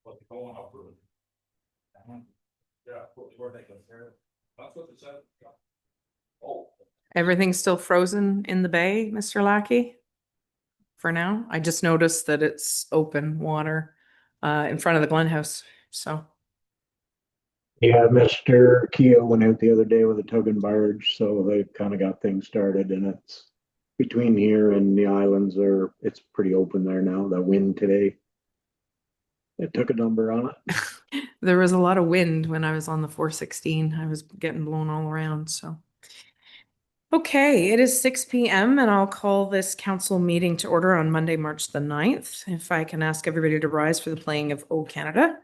But they're going up for it. Yeah, where they can hear it. That's what they said. Yeah. Oh. Everything's still frozen in the bay, Mr. Lackey? For now, I just noticed that it's open water in front of the Glen House, so. Yeah, Mr. Keo went out the other day with a tug and barge, so they've kind of got things started and it's between here and the islands it's pretty open there now. The wind today, it took a number on it. There was a lot of wind when I was on the 416. I was getting blown all around, so. Okay, it is 6 p.m. and I'll call this council meeting to order on Monday, March the 9th. If I can ask everybody to rise for the playing of O Canada.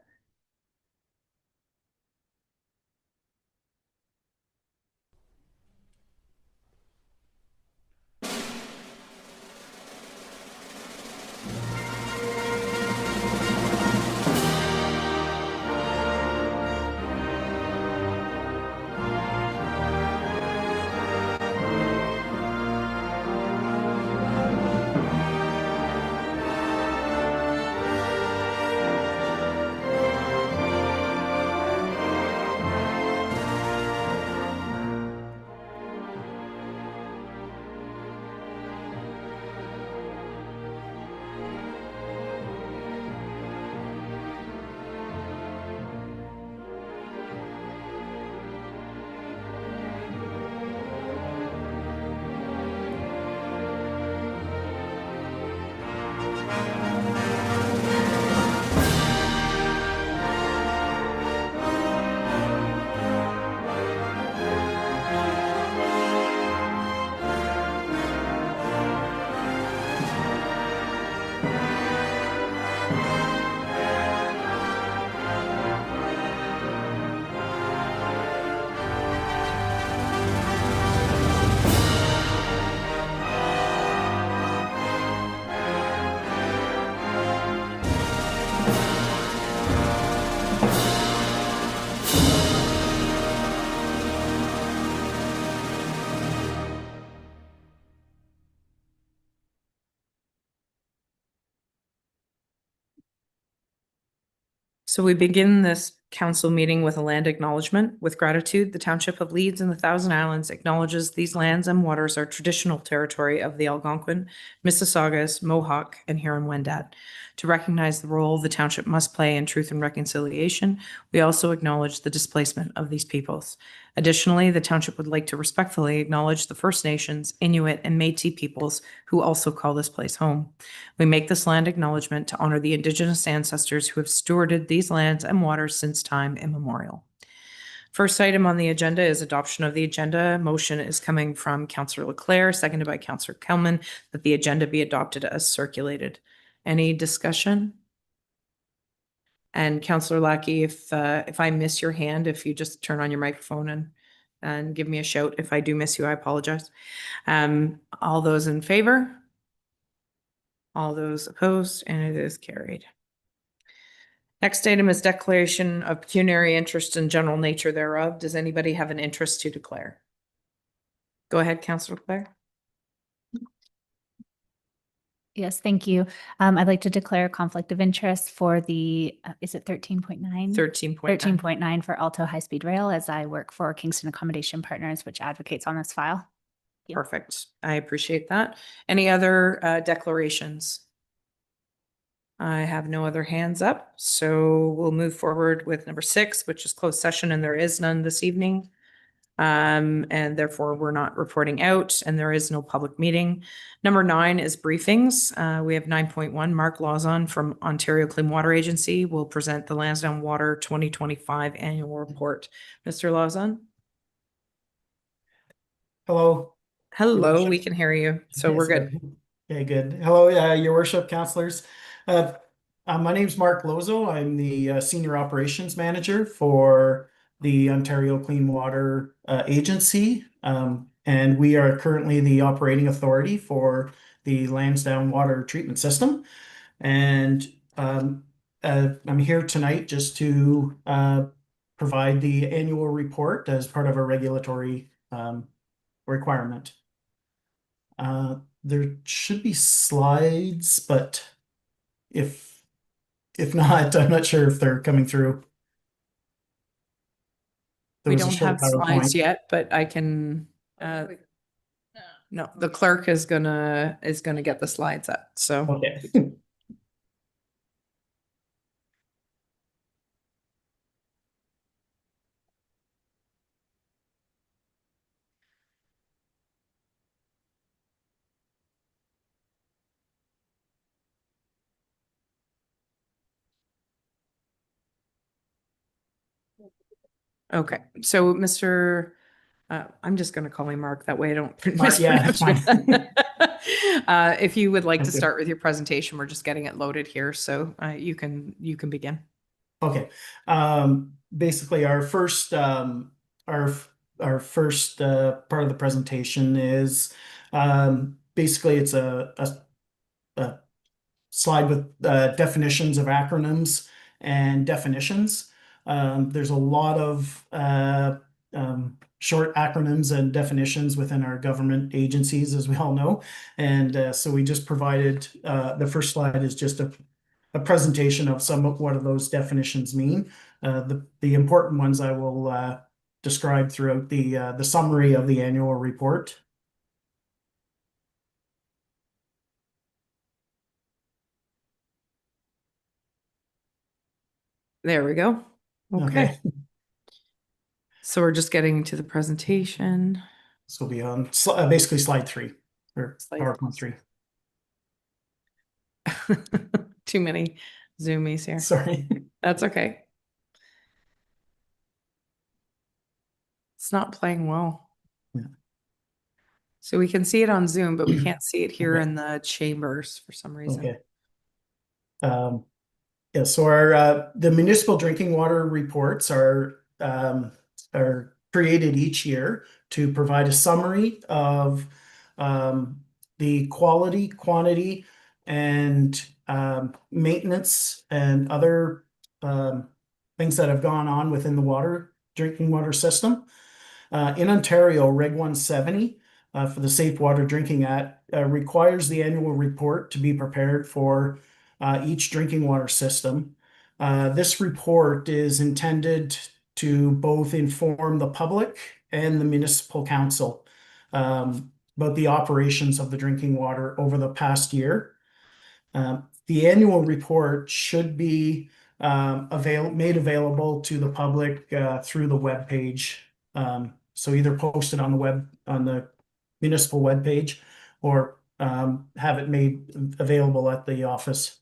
So we begin this council meeting with a land acknowledgement. With gratitude, the Township of Leeds and the Thousand Islands acknowledges these lands and waters are traditional territory of the Algonquin, Mississaugas, Mohawk, and Huron-Wendat. To recognize the role the township must play in truth and reconciliation, we also acknowledge the displacement of these peoples. Additionally, the township would like to respectfully acknowledge the First Nations, Inuit, and Métis peoples who also call this place home. We make this land acknowledgement to honor the Indigenous ancestors who have stewarded these lands and waters since time immemorial. First item on the agenda is adoption of the agenda. Motion is coming from Councillor Leclerc, seconded by Councillor Kelman, that the agenda be adopted as circulated. Any discussion? And Councillor Lackey, if I miss your hand, if you just turn on your microphone and give me a shout. If I do miss you, I apologize. All those in favor? All those opposed, and it is carried. Next item is declaration of pecuniary interest and general nature thereof. Does anybody have an interest to declare? Go ahead, Councillor Claire. Yes, thank you. I'd like to declare a conflict of interest for the, is it 13.9? 13.9. 13.9 for Alto High Speed Rail, as I work for Kingston Accommodation Partners, which advocates on this file. Yeah. Perfect. I appreciate that. Any other declarations? I have no other hands up, so we'll move forward with number 6, which is closed session, and there is none this evening. And therefore we're not reporting out, and there is no public meeting. Number 9 is briefings. We have 9.1. Mark Lawson from Ontario Clean Water Agency will present the Lansdowne Water 2025 annual report. Mr. Lawson? Hello. Hello, we can hear you, so we're good. Okay, good. Hello, Your Worship, councillors. My name's Mark Lozo. I'm the Senior Operations Manager for the Ontario Clean Water Agency, and we are currently the operating authority for the Lansdowne Water Treatment System. And I'm here tonight just to provide the annual report as part of a regulatory requirement. There should be slides, but if If not, I'm not sure if they're coming through. There We was a don't short have slides PowerPoint. yet, but I can, no, the clerk is gonna get the slides up, so. Okay. Okay, so Mr. I'm just gonna call him Mark, that way I don't Mark, yeah, that's mispronounce fine. it. If you would like to Sounds good. start with your presentation, we're just getting it loaded here, so you can begin. Okay. Basically our first our first part of the presentation is basically it's a slide with definitions of acronyms and definitions. There's a lot of short acronyms and definitions within our government agencies, as we all know. And so we just provided the first slide is just a presentation of some of what those definitions mean. The important ones I will describe throughout the summary of the annual report. There we go. Okay, so we're just getting to the presentation. This will be on basically slide 3 or Slide- PowerPoint 3. Too many zoomies here. Sorry. That's okay. It's not playing well. Yeah. So we can see it on Zoom, but we can't see it here Okay. in the chambers for some reason. Okay. Yeah, so our the municipal drinking water reports are created each year to provide a summary of the quality, quantity, and maintenance and other things that have gone on within the drinking water system. In Ontario, Reg 170 for the Safe Water Drinking Act requires the annual report to be prepared for each drinking water system. This report is intended to both inform the public and the municipal council about the operations of the drinking water over the past year. The annual report should be made available to the public through the web page. So either posted on the municipal webpage or have it made available at the office.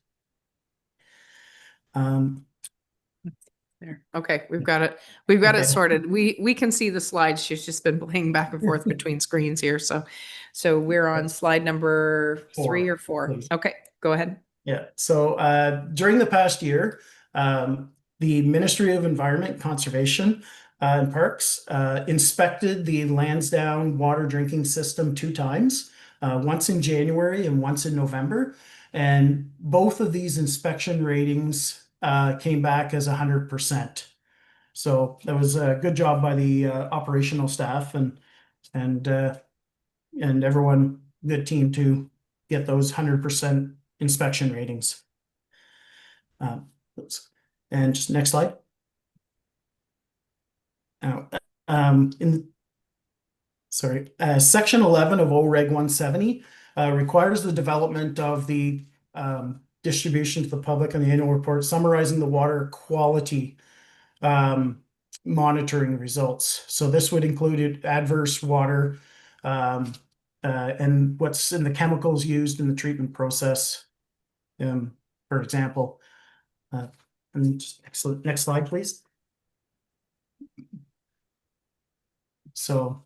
There. Okay, we've got it. We've got it Okay. sorted. We can see the slides. She's just been playing back and forth between screens here. So we're on slide number 3 or 4. Please. Okay, go ahead. Yeah. So during the past year, the Ministry of Environment, Conservation and Parks inspected the Lansdowne water drinking system 2 times, once in January and once in November. And both of these inspection ratings came back as 100%. So that was a good job by the operational staff and everyone, good team to get those 100% inspection ratings. And just next slide. Now, Section 11 of OREG 170 requires the development of the distribution to the public on the annual report summarizing the water quality monitoring results. So this would include adverse water and what's in the chemicals used in the treatment process. For example, and just next slide, please. So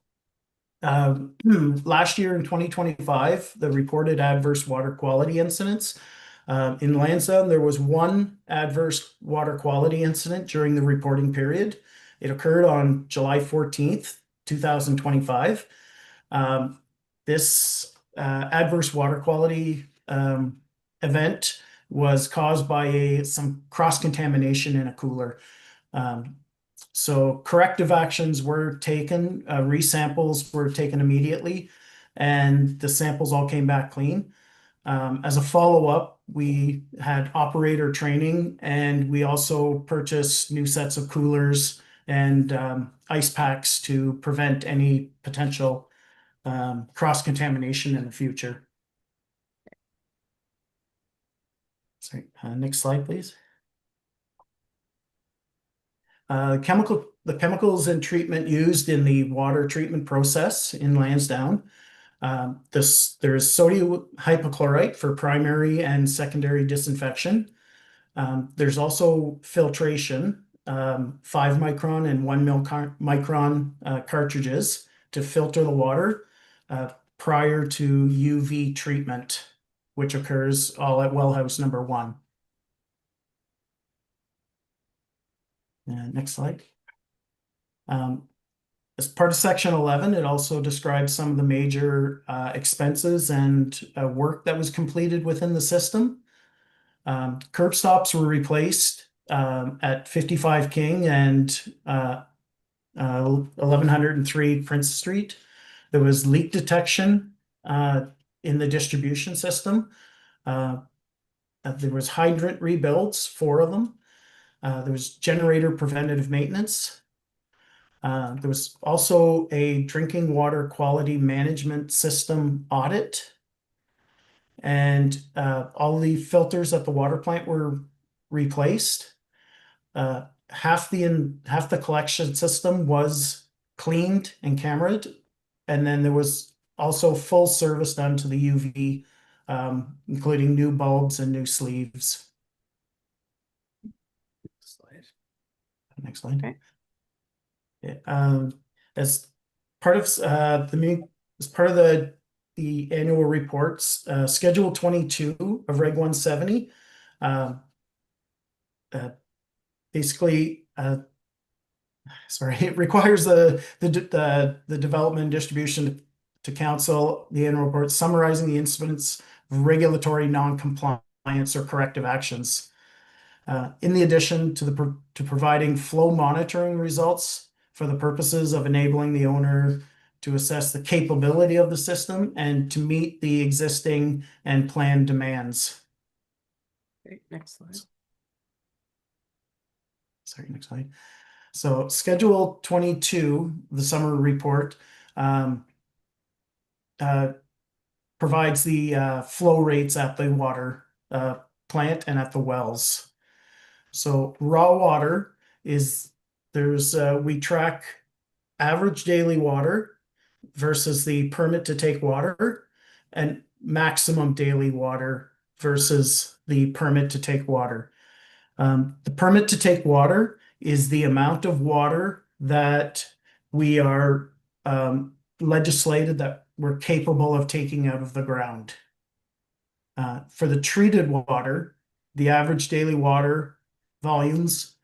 last year in 2025, the reported adverse water quality incidents in Lansdowne, there was 1 adverse water quality incident during the reporting period. It occurred on July 14th, 2025. This adverse water quality event was caused by some cross-contamination in a cooler. So corrective actions were taken, resamples were taken immediately, and the samples all came back clean. As a follow-up, we had operator training, and we also purchased new sets of coolers and ice packs to prevent any potential cross-contamination in the future. Sorry, next slide, please. The chemicals and treatment used in the water treatment process in Lansdowne. There's sodium hypochlorite for primary and secondary disinfection. There's also filtration, 5 micron and 1 micron cartridges to filter the water prior to UV treatment, which occurs all at wellhouse number 1. Next slide. As part of section 11, it also describes some of the major expenses and work that was completed within the system. Curb stops were replaced at 55 King and 1103 Prince Street. There was leak detection in the distribution system. There was hydrant rebuilds, 4 of them. There was generator preventative maintenance. There was also a drinking water quality management system audit. And all the filters at the water plant were replaced. Half the collection system was cleaned and cameraed. And then there was also full service done to the UV, including new bulbs and new sleeves. Next slide. Okay. As part of the annual reports, Schedule 22 of Reg 170, basically, it requires the development and distribution to council the annual report summarizing the incidents of regulatory non-compliance or corrective actions. In the addition to providing flow monitoring results for the purposes of enabling the owner to assess the capability of the system and to meet the existing and planned demands. Great, next slide. Sorry, next slide. So Schedule 22, the summer report, provides the flow rates at the water plant and at the wells. So raw water is we track average daily water versus the permit to take water and maximum daily water versus the permit to take water. The permit to take water is the amount of water that we are legislated that we're capable of taking out of the ground. For the treated water, the average daily water volumes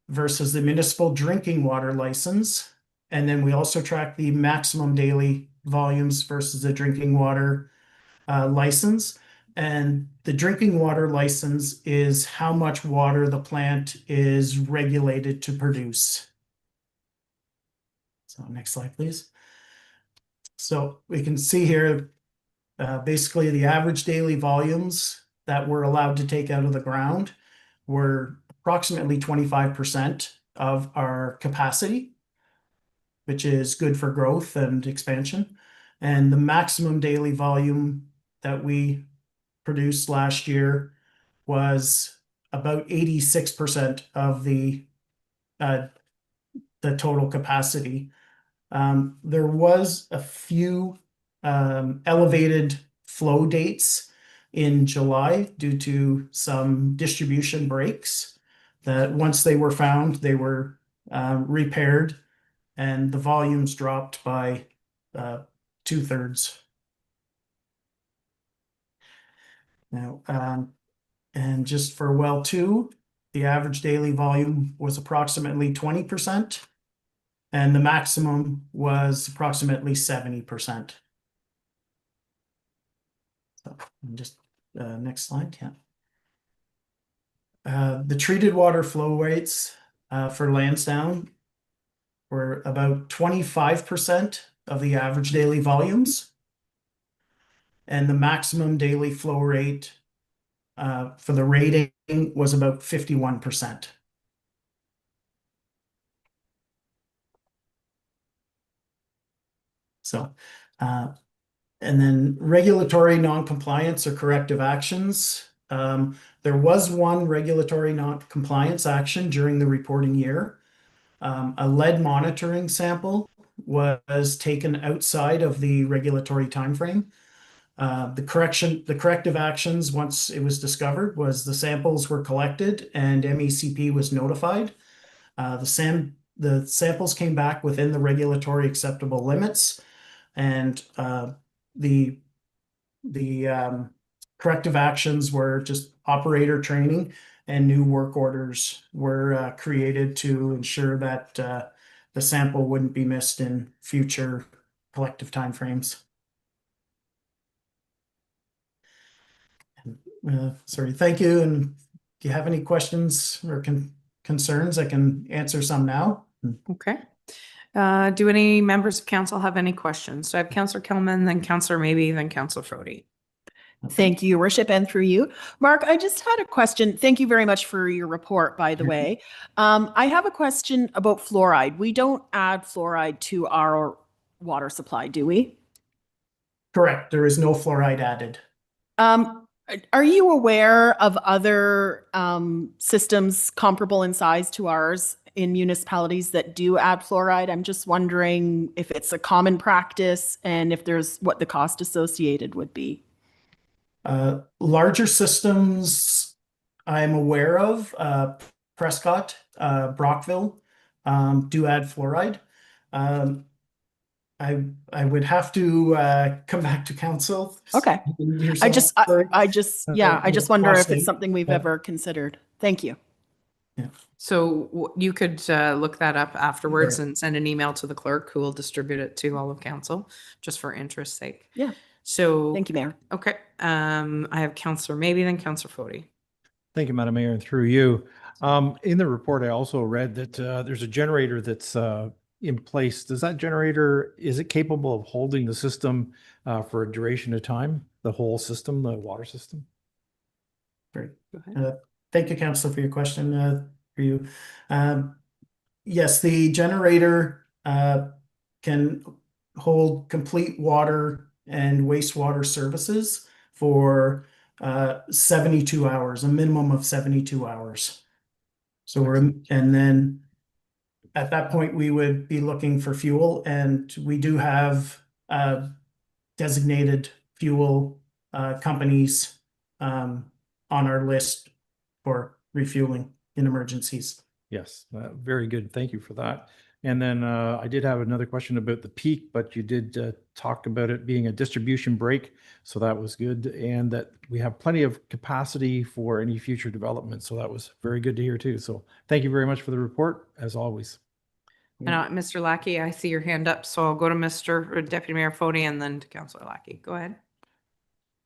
versus the municipal drinking water license. And then we also track the maximum daily volumes versus the drinking water license. And the drinking water license is how much water the plant is regulated to produce. So next slide, please. So we can see here, basically the average daily volumes that we're allowed to take out of the ground were approximately 25% of our capacity, which is good for growth and expansion. And the maximum daily volume that we produced last year was about 86% of the total capacity. There was a few elevated flow dates in July due to some distribution breaks that once they were found, they were repaired and the volumes dropped by 2/3. Now, and just for well 2, the average daily volume was approximately 20%, and the maximum was approximately 70%. So just next slide, yeah. The treated water flow rates for Lansdowne were about 25% of the average daily volumes. and the maximum daily flow rate for the rating was about 51%. So, and then regulatory non-compliance or corrective actions. There was one regulatory non-compliance action during the reporting year. A lead monitoring sample was taken outside of the regulatory timeframe. The corrective actions, once it was discovered, was the samples were collected and MECP was notified. The samples came back within the regulatory acceptable limits, and the corrective actions were just operator training, and new work orders were created to ensure that the sample wouldn't be missed in future collective timeframes. Sorry, thank you. And do you have any questions or concerns? I can answer some now. Okay. Do any members of council have any questions? So I have Councillor Kelman, then Councillor Maybe, then Councillor Fody. Thank you, Your Worship, and through you. Mark, I just had a question. Thank you very much for your report, by the way. I have a question about fluoride. We don't add fluoride to our water supply, do we? Correct. There is no fluoride added. Are you aware of other systems comparable in size to ours in municipalities that do add fluoride? I'm just wondering if it's a common practice and if there's what the cost associated would be. Larger systems I'm aware of, Prescott, Brockville, do add fluoride. I would have to come back to council. Okay. I just wonder if it's something we've ever considered. Thank you. Yeah. So you could look that up afterwards and send an email to the clerk, who will distribute it to all of council, just for interest's sake. Yeah. So thank you, Mayor. Okay. I have Councillor Maybe, then Councillor Fody. Thank you, Madam Mayor, and through you. In the report, I also read that there's a generator that's in place. Does that generator, is it capable of holding the system for a duration of time? The whole system, the water system? Great. Thank you, Councillor, for your question. For you, yes, the generator can hold complete water and wastewater services for 72 hours, a minimum of 72 hours. So and then at that point we would be looking for fuel, and we do have designated fuel companies on our list for refueling in emergencies. Yes, very good. Thank you for that. And then I did have another question about the peak, but you did talk about it being a distribution break. So that was good. And that we have plenty of capacity for any future development. So that was very good to hear too. So thank you very much for the report, as always. And Mr. Lackey, I see your hand up. So I'll go to Mr. Deputy Mayor Fody and then to Councillor Lackey. Go ahead.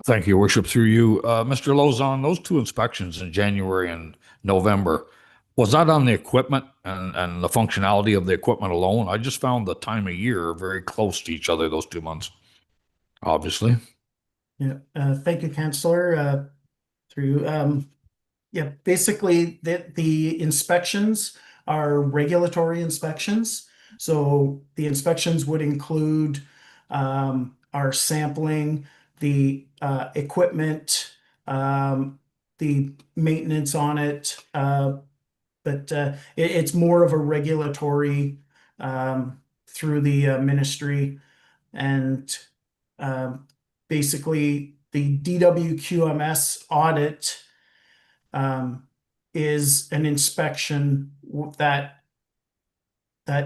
Thank you, Your Worship, through you. Mr. Lozon, those two inspections in January and November, was that on the equipment and the functionality of the equipment alone? I just found the time of year very close to each other, those 2 months, obviously. Yeah, thank you, Councillor. Yeah, basically the inspections are regulatory inspections. So the inspections would include our sampling, the equipment, the maintenance on it, but it's more of a regulatory through the ministry, and basically the DWQMS audit is an inspection that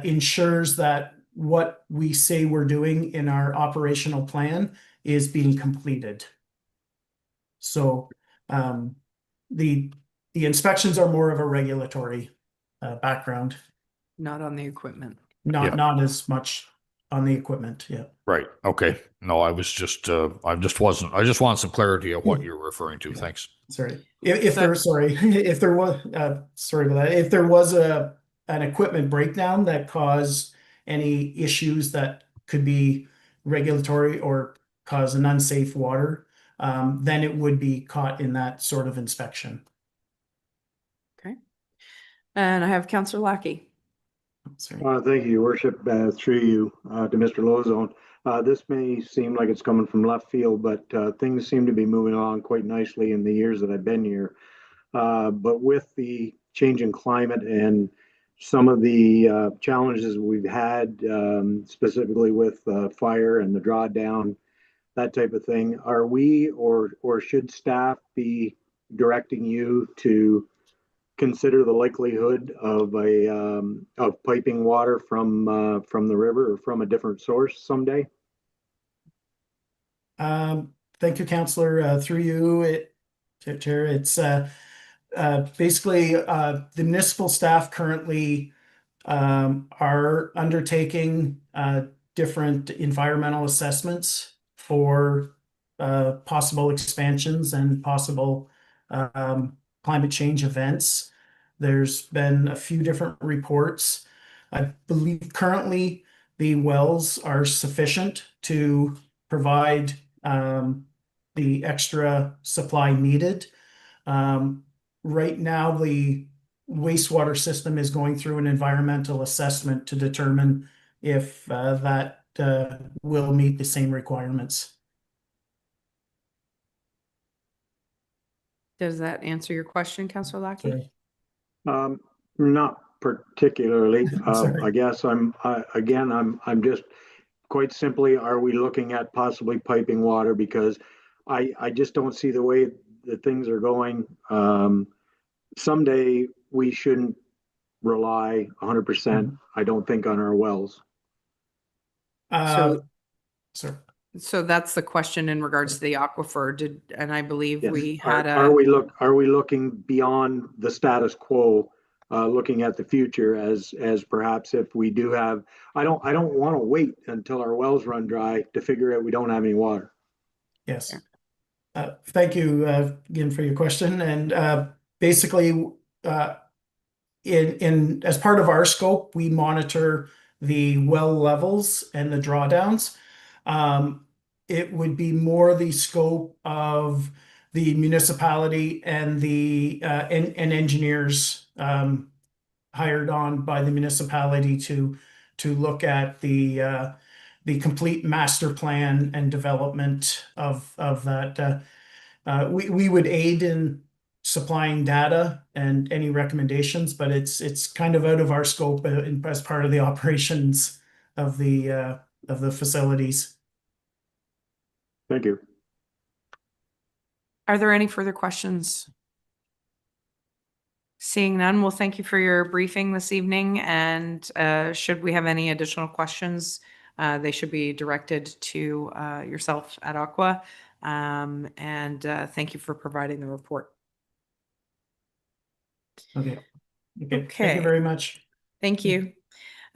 ensures that what we say we're doing in our operational plan is being completed. So the inspections are more of a regulatory background. Not on the equipment. Not as much on the equipment. Yeah. Right. Okay. No, I was just, I just want some clarity of what you're referring to. Thanks. Sorry. If there was, sorry about that. If there was an equipment breakdown that caused any issues that could be regulatory or cause an unsafe water, then it would be caught in that sort of inspection. Okay. And I have Counselor Lackey. Sorry. Thank you, Your Worship, through you, to Mr. Lozone. This may seem like it's coming from left field, but things seem to be moving along quite nicely in the years that I've been here. But with the changing climate and some of the challenges we've had, specifically with fire and the drawdown, that type of thing, are we or should staff be directing you to consider the likelihood of of piping water from the river or from a different source someday? Thank you, Councillor. Through you, Chair, it's basically the municipal staff currently are undertaking different environmental assessments for possible expansions and possible climate change events. There's been a few different reports. I believe currently the wells are sufficient to provide the extra supply needed. Right now, the wastewater system is going through an environmental assessment to determine if that will meet the same requirements. Does that answer your question, Counselor Lackey? Sorry. Not particularly. Sorry. I guess I'm just quite simply, are we looking at possibly piping water? Because I just don't see the way that things are going. Someday we shouldn't rely 100%, I don't think, on our wells. So- Sir. So that's the question in regards to the aquifer. And I believe Yes. we had Are we looking beyond the status quo, looking at the future as perhaps if we do have, I don't want to wait until our wells run dry to figure out we don't have any water. Yes. Thank you again for your question. And basically, in as part of our scope, we monitor the well levels and the drawdowns. It would be more the scope of the municipality and the and engineers hired on by the municipality to look at the complete master plan and development of that. We would aid in supplying data and any recommendations, but it's kind of out of our scope as part of the operations of the facilities. Thank you. Are there any further questions? Seeing none, well, thank you for your briefing this evening. And should we have any additional questions, they should be directed to yourself at Aqua. And thank you for providing the report. Okay. Thank Okay. you very much. Thank you.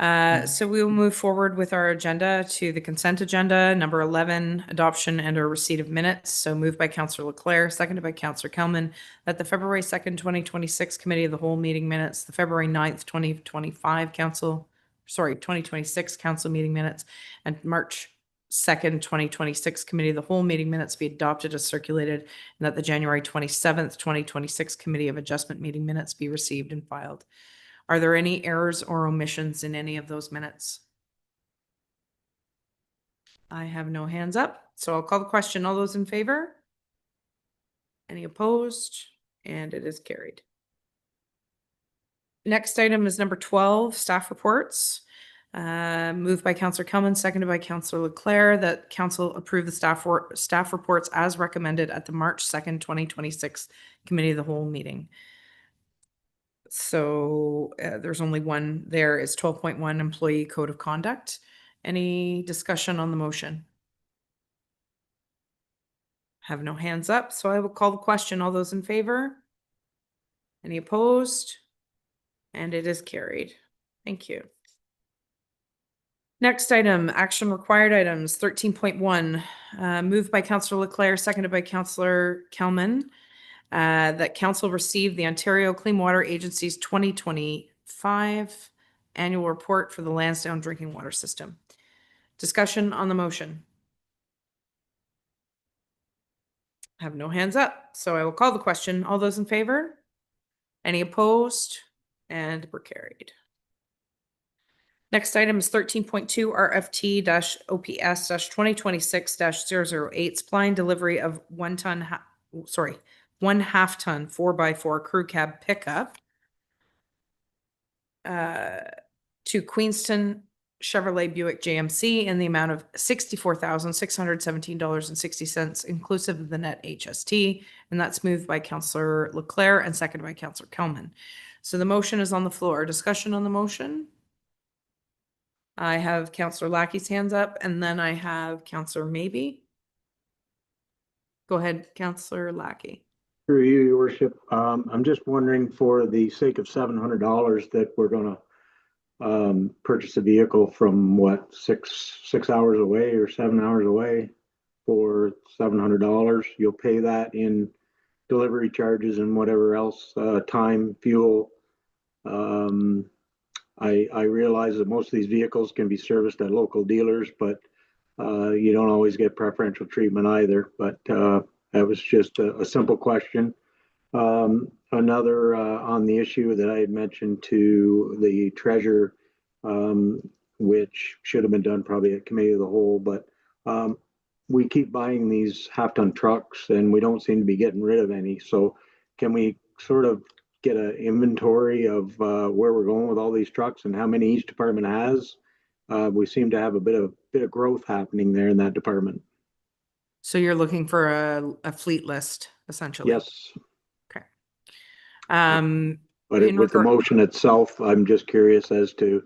So we will move forward with our agenda to the consent agenda, number 11, adoption and or receipt of minutes. So moved by Councillor Leclerc, seconded by Councillor Kelman, that the February 2nd, 2026 Committee of the Whole meeting minutes, the February 9th, 2026 council meeting minutes, and March 2nd, 2026 Committee of the Whole meeting minutes be adopted as circulated, and that the January 27th, 2026 Committee of Adjustment meeting minutes be received and filed. Are there any errors or omissions in any of those minutes? I have no hands up, so I'll call the question. All those in favor? Any opposed? And it is carried. Next item is number 12, staff reports. Moved by Councillor Kelman, seconded by Councillor Leclerc, that council approve the staff reports as recommended at the March 2nd, 2026 Committee of the Whole meeting. So there's only one there, is 12.1 Employee Code of Conduct. Any discussion on the motion? Have no hands up, so I will call the question. All those in favor? Any opposed? And it is carried. Thank you. Next item, action required items, 13.1, moved by Councillor Leclerc, seconded by Councillor Kelman. That council received the Ontario Clean Water Agency's 2025 annual report for the Lansdowne drinking water system. Discussion on the motion. Have no hands up, so I will call the question. All those in favor? Any opposed? And we're carried. Next item is 13.2 RFT-OPS 2026-008, supply and delivery of 1 half-ton 4x4 crew cab pickup to Queenston Chevrolet Buick GMC in the amount of $64,617.60, inclusive of the net HST, and that's moved by Councillor Leclerc and seconded by Councillor Kelman. So the motion is on the floor. Discussion on the motion? I have Councillor Lackey's hands up, and then I have Councillor Maybe. Go ahead, Councillor Lackey. Through you, your worship, I'm just wondering, for the sake of $700 that we're gonna purchase a vehicle from what, six hours away or 7 hours away for $700. You'll pay that in delivery charges and whatever else, time, fuel. I realize that most of these vehicles can be serviced at local dealers, but you don't always get preferential treatment either. But that was just a simple question. Another on the issue that I had mentioned to the treasurer, which should have been done probably at committee of the whole, but we keep buying these half-ton trucks and we don't seem to be getting rid of any. So can we sort of get an inventory of where we're going with all these trucks and how many each department has? We seem to have a bit of growth happening there in that department. So you're looking for a fleet list, essentially? Yes. Okay. But with the motion itself, I'm just curious as to,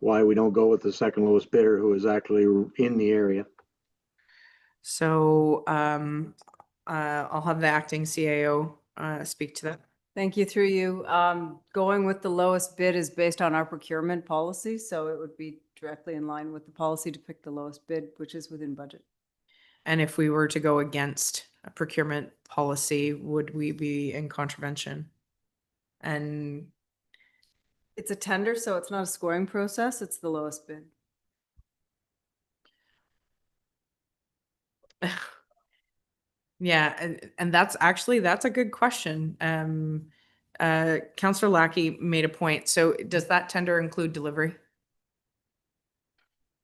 why we don't go with the second lowest bidder who is actually in the area. So I'll have the acting CAO speak to that. Thank you. Through you. Going with the lowest bid is based on our procurement policy, so it would be directly in line with the policy to pick the lowest bid, which is within budget. And if we were to go against a procurement policy, would we be in contravention? And It's a tender, so it's not a scoring process. It's the lowest bid. yeah, and that's a good question. Councillor Lackey made a point. So does that tender include delivery?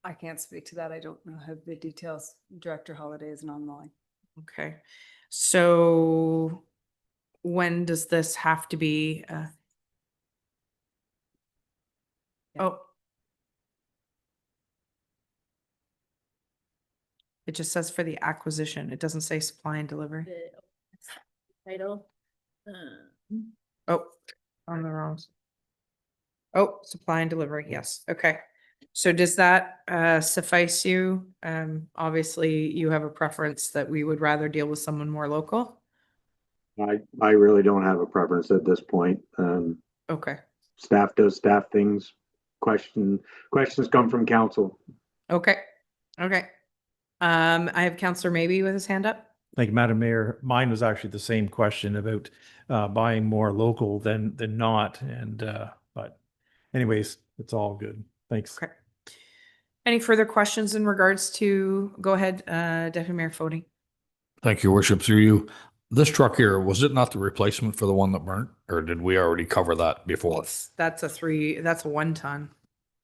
I can't speak to that. I don't know how the details. Director Holiday isn't online. Okay. So when does this have to be? Oh. It just says for the acquisition. It doesn't say supply and delivery. Title. Oh, on the wrong. Oh, supply and delivery. Yes. Okay. So does that suffice you? Obviously you have a preference that we would rather deal with someone more local. I really don't have a preference at this point. Okay. Staff does staff things. Questions come from council. Okay. Okay. I have Councillor Maybe with his hand up. Thank you, Madam Mayor. Mine was actually the same question about buying more local than not. And but anyways, it's all good. Thanks. Okay. Any further questions in regards to, go ahead, Deputy Mayor Fody. Thank you, Worship. Through you. This truck here, was it not the replacement for the one that burnt, or did we already cover that before? That's a 1 ton.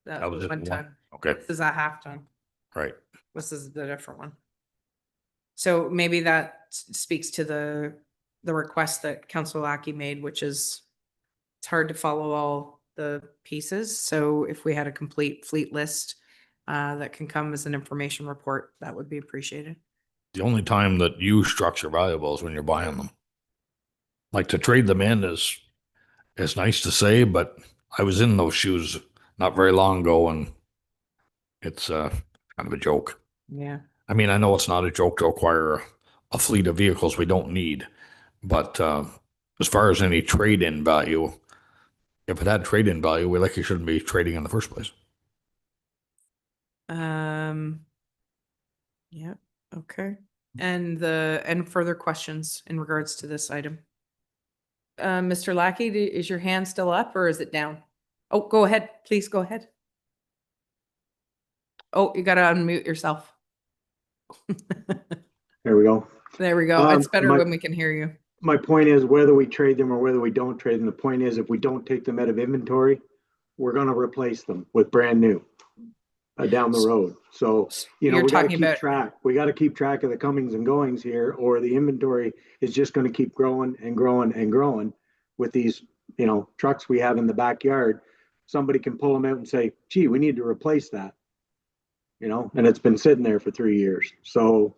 That That was was just 1 one? ton. Okay, This is a half ton. right. This is the different one. So maybe that speaks to the request that Councillor Lackey made, which is it's hard to follow all the pieces. So if we had a complete fleet list that can come as an information report, that would be appreciated. The only time that used trucks are valuable is when you're buying them. Like, to trade them in is nice to say, but I was in those shoes not very long ago, and it's kind of a joke. Yeah. I mean, I know it's not a joke to acquire a fleet of vehicles we don't need, but as far as any trade-in value, if it had trade-in value, we likely shouldn't be trading in the first place. Yeah. Okay. And further questions in regards to this item? Mr. Lackey, is your hand still up or is it down? Oh, go ahead. Please go ahead. Oh, you got to unmute yourself. There we go. There we go. It's better my- when we can hear you. My point is whether we trade them or whether we don't trade them, the point is if we don't take them out of inventory, we're gonna replace them with brand new down the road. So, you know, You're we gotta talking keep about, track. We gotta keep track of the comings and goings here, or the inventory is just gonna keep growing and growing and growing with these, you know, trucks we have in the backyard. Somebody can pull them out and say, gee, we need to replace that. You know, and it's been sitting there for 3 years. So,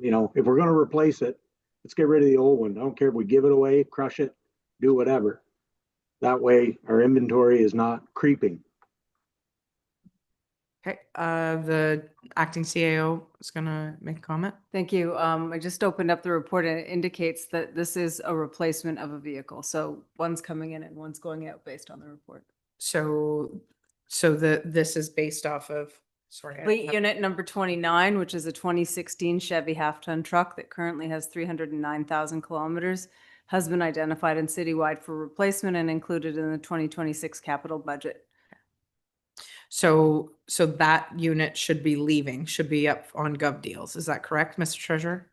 you know, if we're gonna replace it, let's get rid of the old one. I don't care if we give it away, crush it, do whatever. That way our inventory is not creeping. okay, the acting CAO is gonna make a comment. Thank you. I just opened up the report and it indicates that this is a replacement of a vehicle. So one's coming in and one's going out based on the report. So this is based off of, sorry. I Fleet have- unit number 29, which is a 2016 Chevy half-ton truck that currently has 309,000 kilometers, has been identified and citywide for replacement and included in the 2026 capital budget. So that unit should be leaving, should be up on Gov Deals. Is that correct, Mr. Treasurer?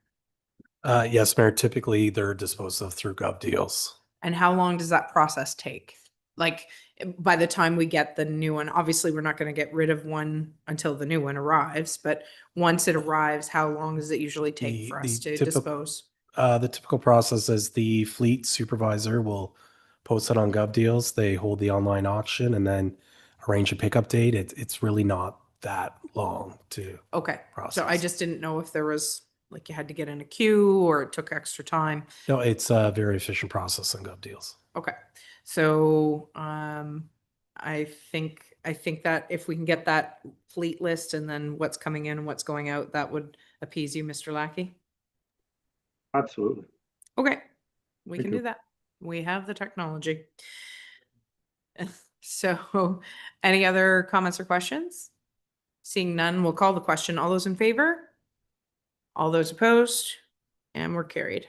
Yes, Mayor, typically they're disposed of through Gov Deals. And how long does that process take? Like, by the time we get the new one, obviously, we're not going to get rid of one until the new one arrives, but once it arrives, how long does it usually take for us to dispose? The typical process is the fleet supervisor will post it on Gov Deals. They hold the online auction and then arrange a pickup date. It's really not that long to Okay, process. so I just didn't know if there was, like, you had to get in a queue or it took extra time. No, it's a very efficient process on Gov Deals. Okay, so I think that if we can get that fleet list and then what's coming in and what's going out, that would appease you, Mr. Lackey. Absolutely. Okay, we Thank can you. do that. We have the technology. So, any other comments or questions? Seeing none, we'll call the question. All those in favor? All those opposed? And we're carried.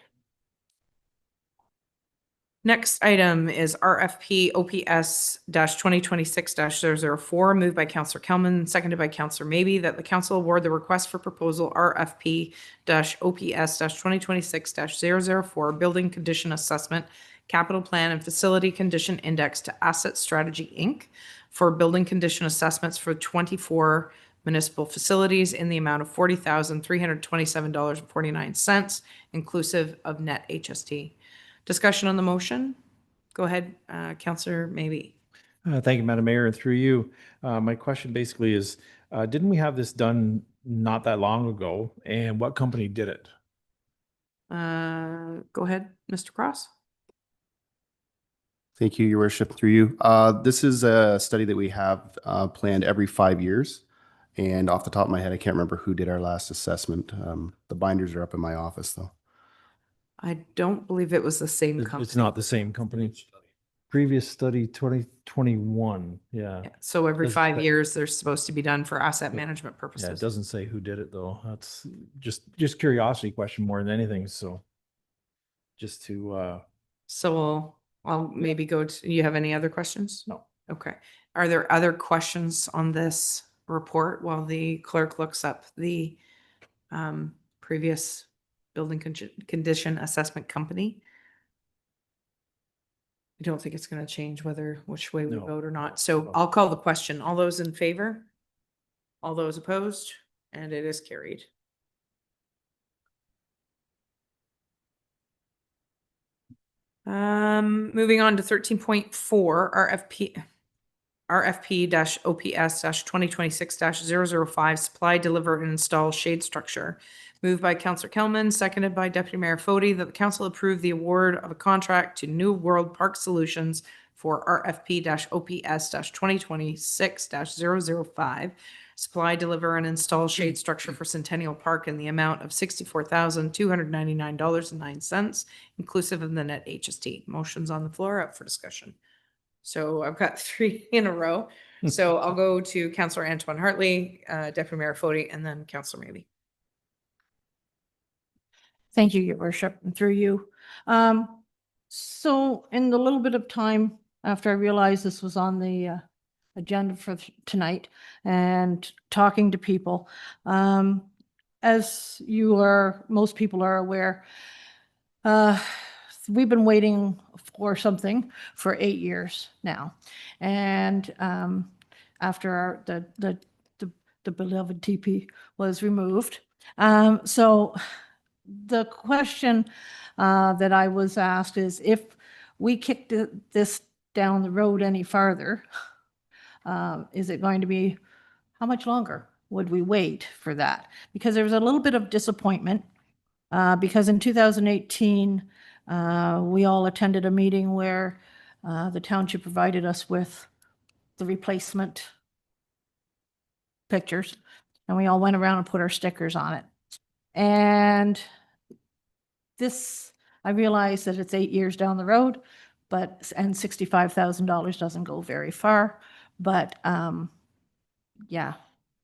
Next item is RFP OPS 2026-004, moved by Councillor Kelman, seconded by Councillor Maybe, that the council award the request for proposal RFP OPS 2026-004, building condition assessment, capital plan and facility condition index to Asset Strategy, Inc. for building condition assessments for 24 municipal facilities in the amount of $40,327.49, inclusive of net HST. Discussion on the motion? Go ahead, Councillor Maybe. Thank you, Madam Mayor, and through you. My question basically is, didn't we have this done not that long ago, and what company did it? Go ahead, Mr. Cross. Thank you, Your Worship, through you. This is a study that we have planned every 5 years. And off the top of my head, I can't remember who did our last assessment. The binders are up in my office, though. I don't believe it was the same It's company. not the same company. Previous study, 2021, yeah. Yeah, so every Does 5 that- years, they're supposed to be done for asset Yeah. management Yeah, it purposes. doesn't say who did it, though. That's just curiosity question more than anything, so. Just to, So I'll maybe go to, you have any other questions? No. Okay. Are there other questions on this report while the clerk looks up the previous building condition assessment company? I don't think it's going to change which way we No. vote or not. So I'll call the question. All those in favor? All those opposed? And it is carried. Moving on to 13.4, RFP-OPS 2026-005, supply, deliver, and install shade structure. Moved by Councillor Kelman, seconded by Deputy Mayor Fody, that the council approve the award of a contract to New World Park Solutions for RFP-OPS 2026-005, supply, deliver, and install shade structure for Centennial Park in the amount of $64,299.09, inclusive of the net HST. Motions on the floor, up for discussion. So I've got 3 in a row. So I'll go to Councillor Antoine Hartley, Deputy Mayor Fody, and then Councillor Maybe. Thank you, Your Worship, and through you. So in the little bit of time after I realized this was on the agenda for tonight and talking to people, as most people are aware, we've been waiting for something for 8 years now. And after the beloved TP was removed. So the question that I was asked is if we kicked this down the road any farther, is it going to be, how much longer would we wait for that? Because there was a little bit of disappointment because in 2018, we all attended a meeting where the township provided us with the replacement pictures, and we all went around and put our stickers on it. And this, I realize that it's 8 years down the road, and $65,000 doesn't go very far, but yeah,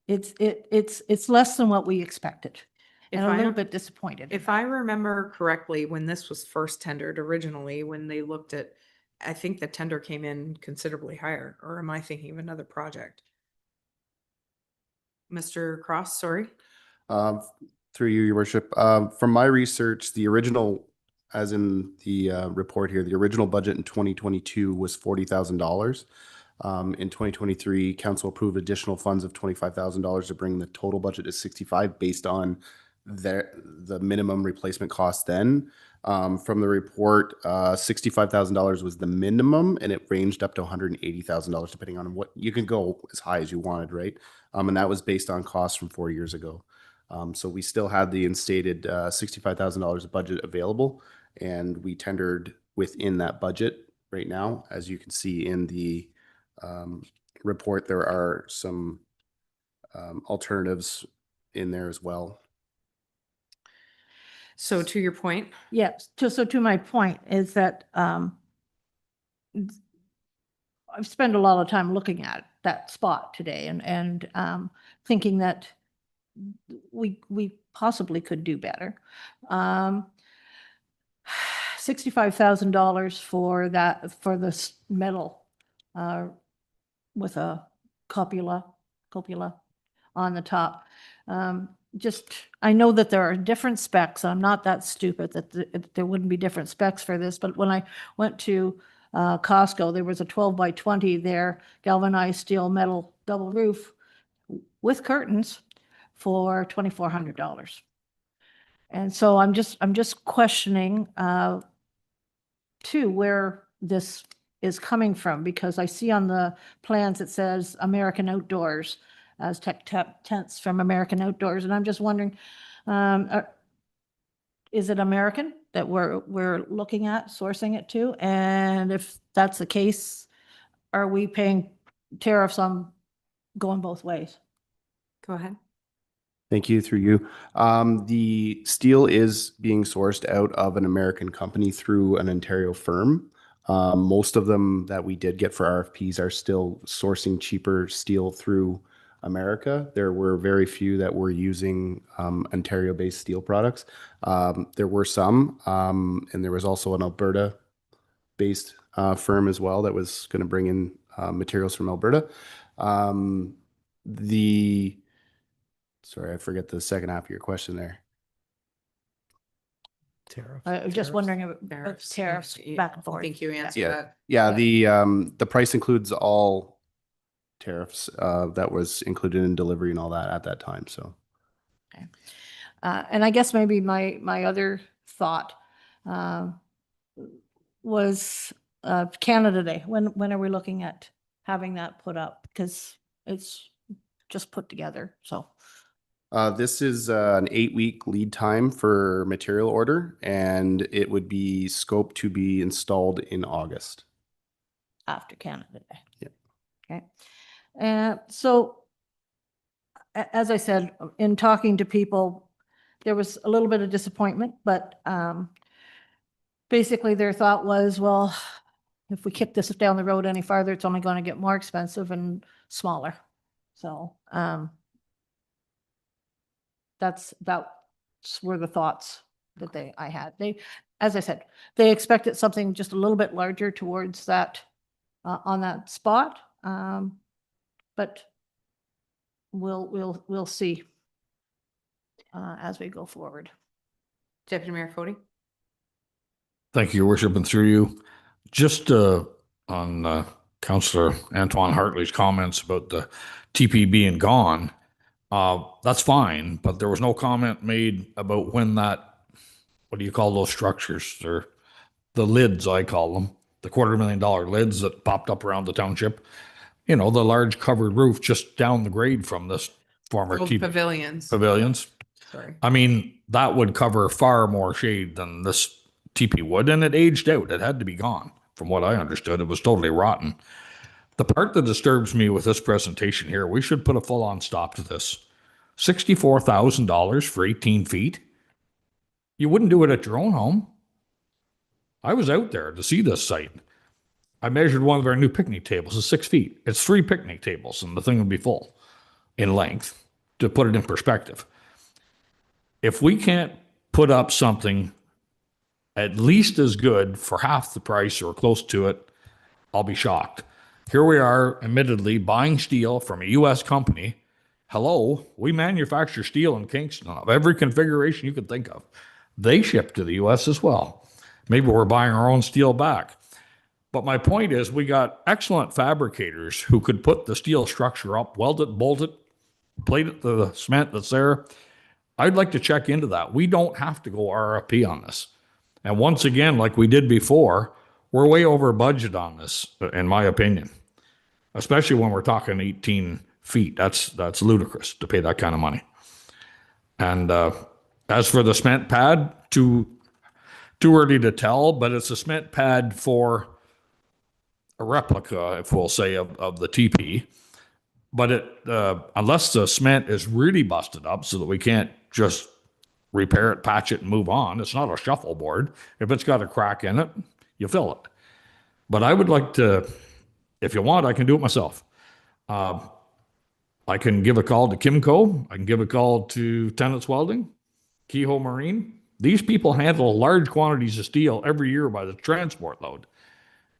it's less than what we expected, If and a I- little bit disappointed. If I remember correctly, when this was first tendered originally, when they looked at, I think the tender came in considerably higher, or am I thinking of another project? Mr. Cross, sorry. Through you, your worship, from my research, the original, as in the report here, the original budget in 2022 was $40,000. In 2023, council approved additional funds of $25,000 to bring the total budget to 65 based on the minimum replacement cost then. From the report, $65,000 was the minimum, and it ranged up to $180,000 depending on what you can go as high as you wanted, right? And that was based on costs from 4 years ago. So we still had the instated $65,000 of budget available, and we tendered within that budget right now. As you can see in the report, there are some alternatives in there as well. So to your point, Yes, so to my point is that I've spent a lot of time looking at that spot today and thinking that we possibly could do better. $65,000 for this metal with a cupola on the top. I know that there are different specs. I'm not that stupid that there wouldn't be different specs for this, but when I went to Costco, there was a 12 by 20 there, galvanized steel metal double roof with curtains for $2,400. And so I'm just questioning too where this is coming from, because I see on the plans it says American Outdoors as tents from American Outdoors, and I'm just wondering, is it American that we're looking at sourcing it to? And if that's the case, are we paying tariffs on going both ways? go ahead. Thank you, through you. The steel is being sourced out of an American company through an Ontario firm. Most of them that we did get for RFPs are still sourcing cheaper steel through America. There were very few that were using Ontario-based steel products. There were some, and there was also an Alberta-based firm as well that was going to bring in materials from Alberta. Sorry, I forget the second half of your question there. Tariff. I was just wondering about tariffs back and I forth. think you answered Yeah, that. yeah. The price includes all tariffs that was included in delivery and all that at that time. So, And I guess maybe my other thought was Canada Day. When are we looking at having that put up? Because it's just put together, so. this is an 8-week lead time for material order, and it would be scoped to be installed in August. After Canada Day. Yep. Okay. So as I said, in talking to people, there was a little bit of disappointment, but basically their thought was, well, if we kick this down the road any farther, it's only going to get more expensive and smaller. So that's were the thoughts that I had. As I said, they expected something just a little bit larger towards that on that spot, but we'll see. as we go forward. Deputy Mayor Fode? Thank you, Your Worship, and through you. Just on Councillor Antoine Hartley's comments about the TP being gone, that's fine, but there was no comment made about when that, what do you call those structures? Or the lids, I call them, the $250,000 lids that popped up around the township. You know, the large covered roof just down the grade from this former Oh, TP pavilions. pavilions. Sorry. I mean, that would cover far more shade than this TP would, and it aged out. It had to be gone. From what I understood, it was totally rotten. The part that disturbs me with this presentation here, we should put a full-on stop to this. $64,000 for 18 feet? You wouldn't do it at your own home. I was out there to see this site. I measured one of our new picnic tables. It's 6 feet. It's 3 picnic tables, and the thing would be full in length, to put it in perspective. If we can't put up something at least as good for half the price or close to it, I'll be shocked. Here we are, admittedly, buying steel from a U.S. company. Hello, we manufacture steel in Kingston of every configuration you could think of. They ship to the U.S. as well. Maybe we're buying our own steel back. But my point is, we got excellent fabricators who could put the steel structure up, weld it, bolt it, plate it to the cement that's there. I'd like to check into that. We don't have to go RFP on this. And once again, like we did before, we're way over budget on this, in my opinion, especially when we're talking 18 feet. That's ludicrous to pay that kind of money. And as for the cement pad, too early to tell, but it's a cement pad for a replica, if we'll say, of the TP. But it unless the cement is really busted up so that we can't just repair it, patch it, and move on, it's not a shuffleboard. If it's got a crack in it, you fill it. But I would like to, if you want, I can do it myself. I can give a call to Kimco. I can give a call to Tenants Welding, Kehoe Marine. These people handle large quantities of steel every year by the transport load.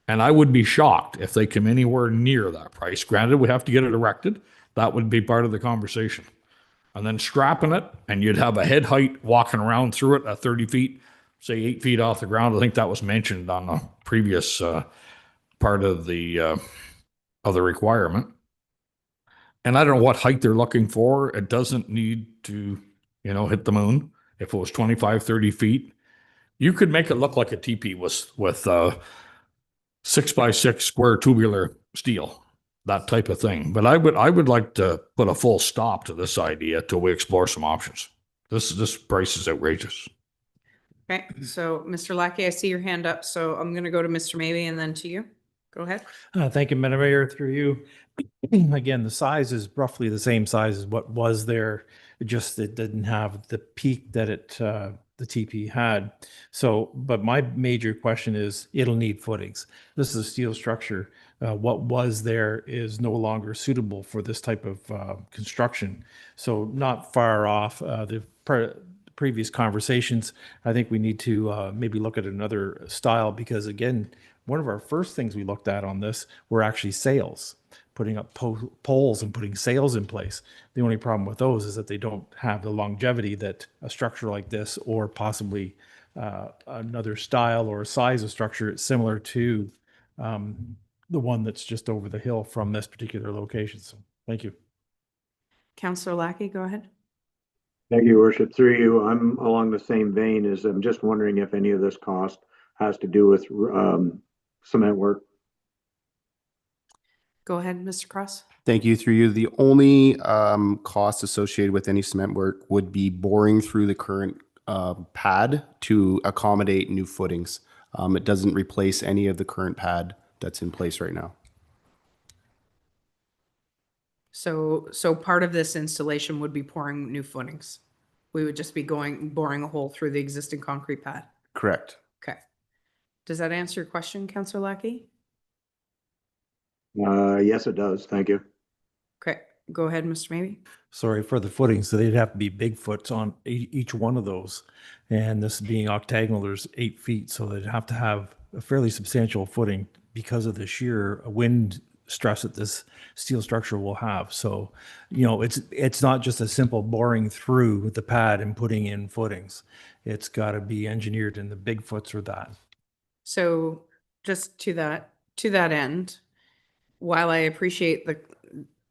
And I would be shocked if they come anywhere near that price. Granted, we have to get it erected. That would be part of the conversation. And then strapping it, and you'd have a head height walking around through it at 30 feet, say 8 feet off the ground. I think that was mentioned on the previous part of the requirement. And I don't know what height they're looking for. It doesn't need to, hit the moon. If it was 25, 30 feet, you could make it look like a teepee with 6x6 square tubular steel, that type of thing. But I would like to put a full stop to this idea till we explore some options. This price is outrageous. Okay, so Mr. Lackey, I see your hand up, so I'm going to go to Mr. Maybe and then to you. Go ahead. Thank you, Madam Mayor, through you. Again, the size is roughly the same size as what was there. It didn't have the peak that the TP had. So, but my major question is, it'll need footings. This is a steel structure. What was there is no longer suitable for this type of construction. So not far off the previous conversations, I think we need to maybe look at another style, because again, one of our first things we looked at on this were actually sails, putting up poles and putting sails in place. The only problem with those is that they don't have the longevity that a structure like this, or possibly another style or size of structure similar to the one that's just over the hill from this particular location. So thank you. Councillor Lackey, go ahead. Thank you, Worship. Through you, I'm along the same vein as I'm just wondering if any of this cost has to do with cement work. Go ahead, Mr. Cross. Thank you. Through you, the only cost associated with any cement work would be boring through the current pad to accommodate new footings. It doesn't replace any of the current pad that's in place right now. So part of this installation would be pouring new footings. We would just be boring a hole through the existing concrete pad. Correct. Okay. Does that answer your question, Councillor Lackey? Yes, it does. Thank you. Okay, go ahead, Mr. Maybe. Sorry, for the footings, so they'd have to be Bigfoots on each one of those. And this being octagonal, there's 8 feet, so they'd have to have a fairly substantial footing because of the sheer wind stress that this steel structure will have. So, it's not just a simple boring through the pad and putting in footings. It's got to be engineered, and the Bigfoots are that. So just to that end, while I appreciate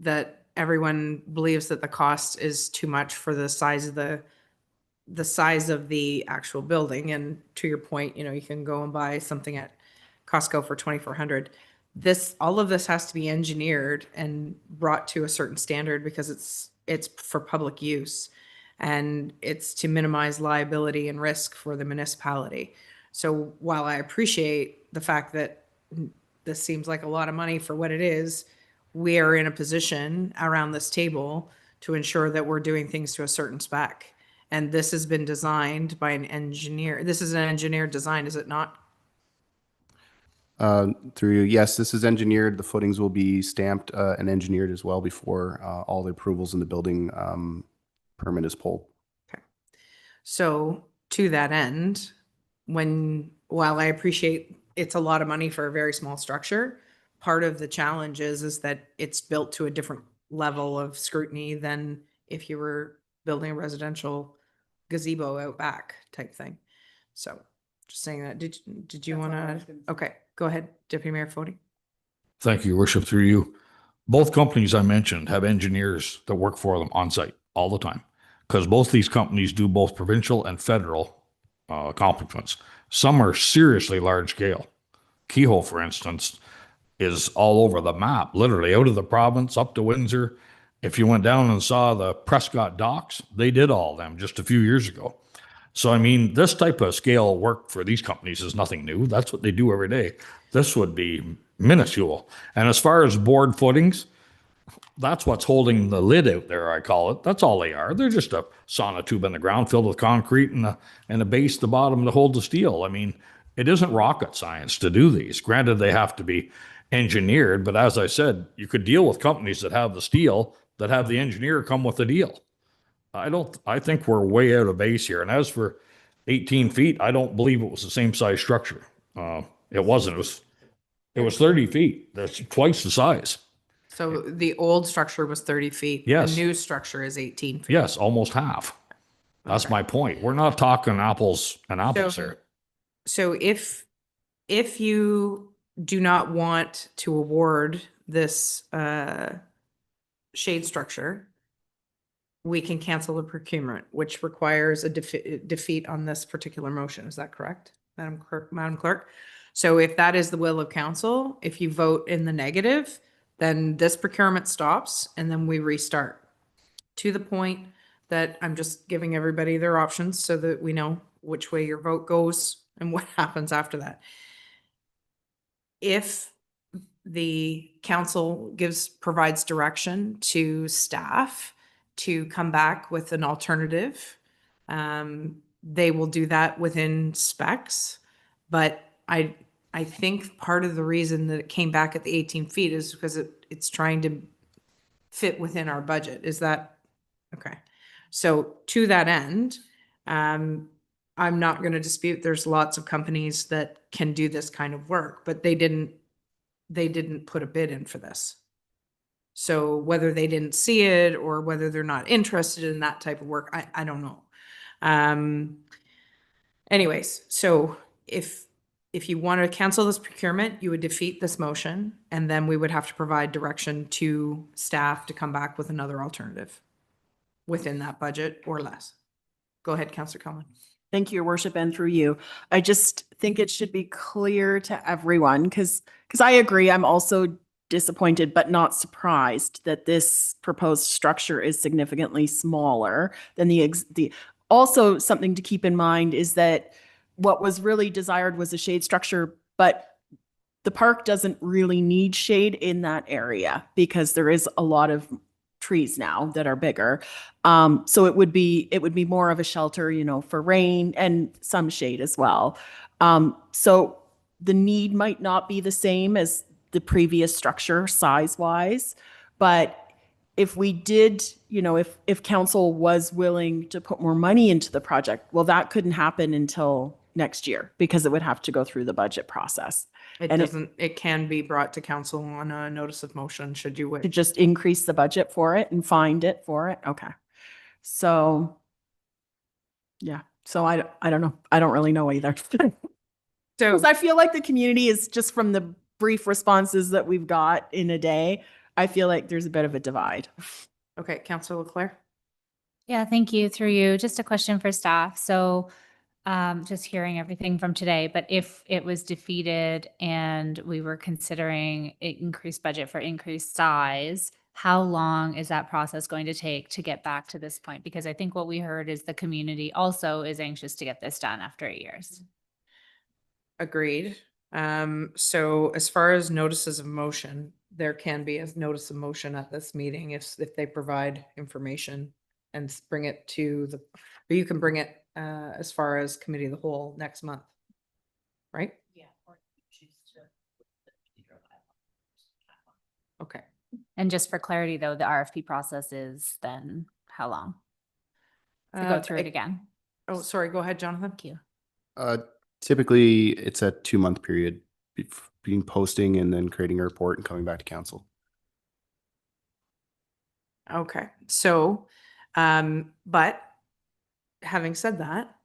that everyone believes that the cost is too much for the size of the actual building, and to your point, you can go and buy something at Costco for $2,400. All of this has to be engineered and brought to a certain standard because it's for public use, and it's to minimize liability and risk for the municipality. So while I appreciate the fact that this seems like a lot of money for what it is, we are in a position around this table to ensure that we're doing things to a certain spec. And this has been designed by an engineer. This is an engineered design, is it not? Through you, yes, this is engineered. The footings will be stamped and engineered as well before all the approvals in the building permit is pulled. Okay. So to that end, while I appreciate it's a lot of money for a very small structure, part of the challenge is that it's built to a different level of scrutiny than if you were building a residential gazebo out back type thing. So just saying that. Did you want to? Okay, go ahead, Deputy Mayor Fody. Thank you, Your Worship, through you. Both companies I mentioned have engineers that work for them on site all the time, because both these companies do both provincial and federal accomplishments. Some are seriously large scale. Kehoe, for instance, is all over the map, literally out of the province up to Windsor. If you went down and saw the Prescott docks, they did all of them just a few years ago. So, I mean, this type of scale work for these companies is nothing new. That's what they do every day. This would be minuscule. And as far as board footings, that's what's holding the lid out there, I call it. That's all they are. They're just a sonotube in the ground filled with concrete and a base at the bottom to hold the steel. I mean, it isn't rocket science to do these. Granted, they have to be engineered, but as I said, you could deal with companies that have the steel, that have the engineer come with the deal. I think we're way out of base here. And as for 18 feet, I don't believe it was the same size structure. It wasn't. It was 30 feet. That's twice the size. So the old structure was 30 feet. Yes. The new structure is 18 feet. Yes, almost half. That's my point. We're not talking apples and apples here. So if you do not want to award this shade structure, we can cancel the procurement, which requires a defeat on this particular motion. Is that correct, Madam Clerk? So if that is the will of council, if you vote in the negative, then this procurement stops and then we restart. To the point that I'm just giving everybody their options so that we know which way your vote goes and what happens after that. If the council provides direction to staff to come back with an alternative, they will do that within specs. But I think part of the reason that it came back at the 18 feet is because it's trying to fit within our budget. Is that okay? So to that end, I'm not going to dispute there's lots of companies that can do this kind of work, but they didn't put a bid in for this. So whether they didn't see it or whether they're not interested in that type of work, I don't know. Anyways, so if you want to cancel this procurement, you would defeat this motion, and then we would have to provide direction to staff to come back with another alternative within that budget or less. Go ahead, Councillor Coleman. Thank you, Your Worship, and through you. I just think it should be clear to everyone, because I agree, I'm also disappointed but not surprised that this proposed structure is significantly smaller than the also something to keep in mind is that what was really desired was a shade structure, but the park doesn't really need shade in that area because there is a lot of trees now that are bigger. So it would be more of a shelter, for rain and some shade as well. So the need might not be the same as the previous structure size-wise, but if we did, if council was willing to put more money into the project, well, that couldn't happen until next year because it would have to go through the budget process. It And doesn't, it can be brought to council on a notice of motion, should you to wish. just increase the budget for it and find it for it. Okay. So, yeah. So I don't know. I don't really know either. So, Because I feel like the community is just from the brief responses that we've got in a day, I feel like there's a bit of a divide. okay, Councillor Leclerc? Yeah, thank you. Through you, just a question for staff. So just hearing everything from today, but if it was defeated and we were considering increased budget for increased size, how long is that process going to take to get back to this point? Because I think what we heard is the community also is anxious to get this done after 8 years. Agreed. So as far as notices of motion, there can be a notice of motion at this meeting if they provide information and bring it to the, or you can bring it as far as committee of the whole next month, right? Yeah. Okay. And just for clarity though, the RFP process is then how long? To go through it again. Oh, sorry, go ahead, Jonathan. Thank you. Typically, it's a 2-month period between posting and then creating a report and coming back to council. Okay, so, but having said that,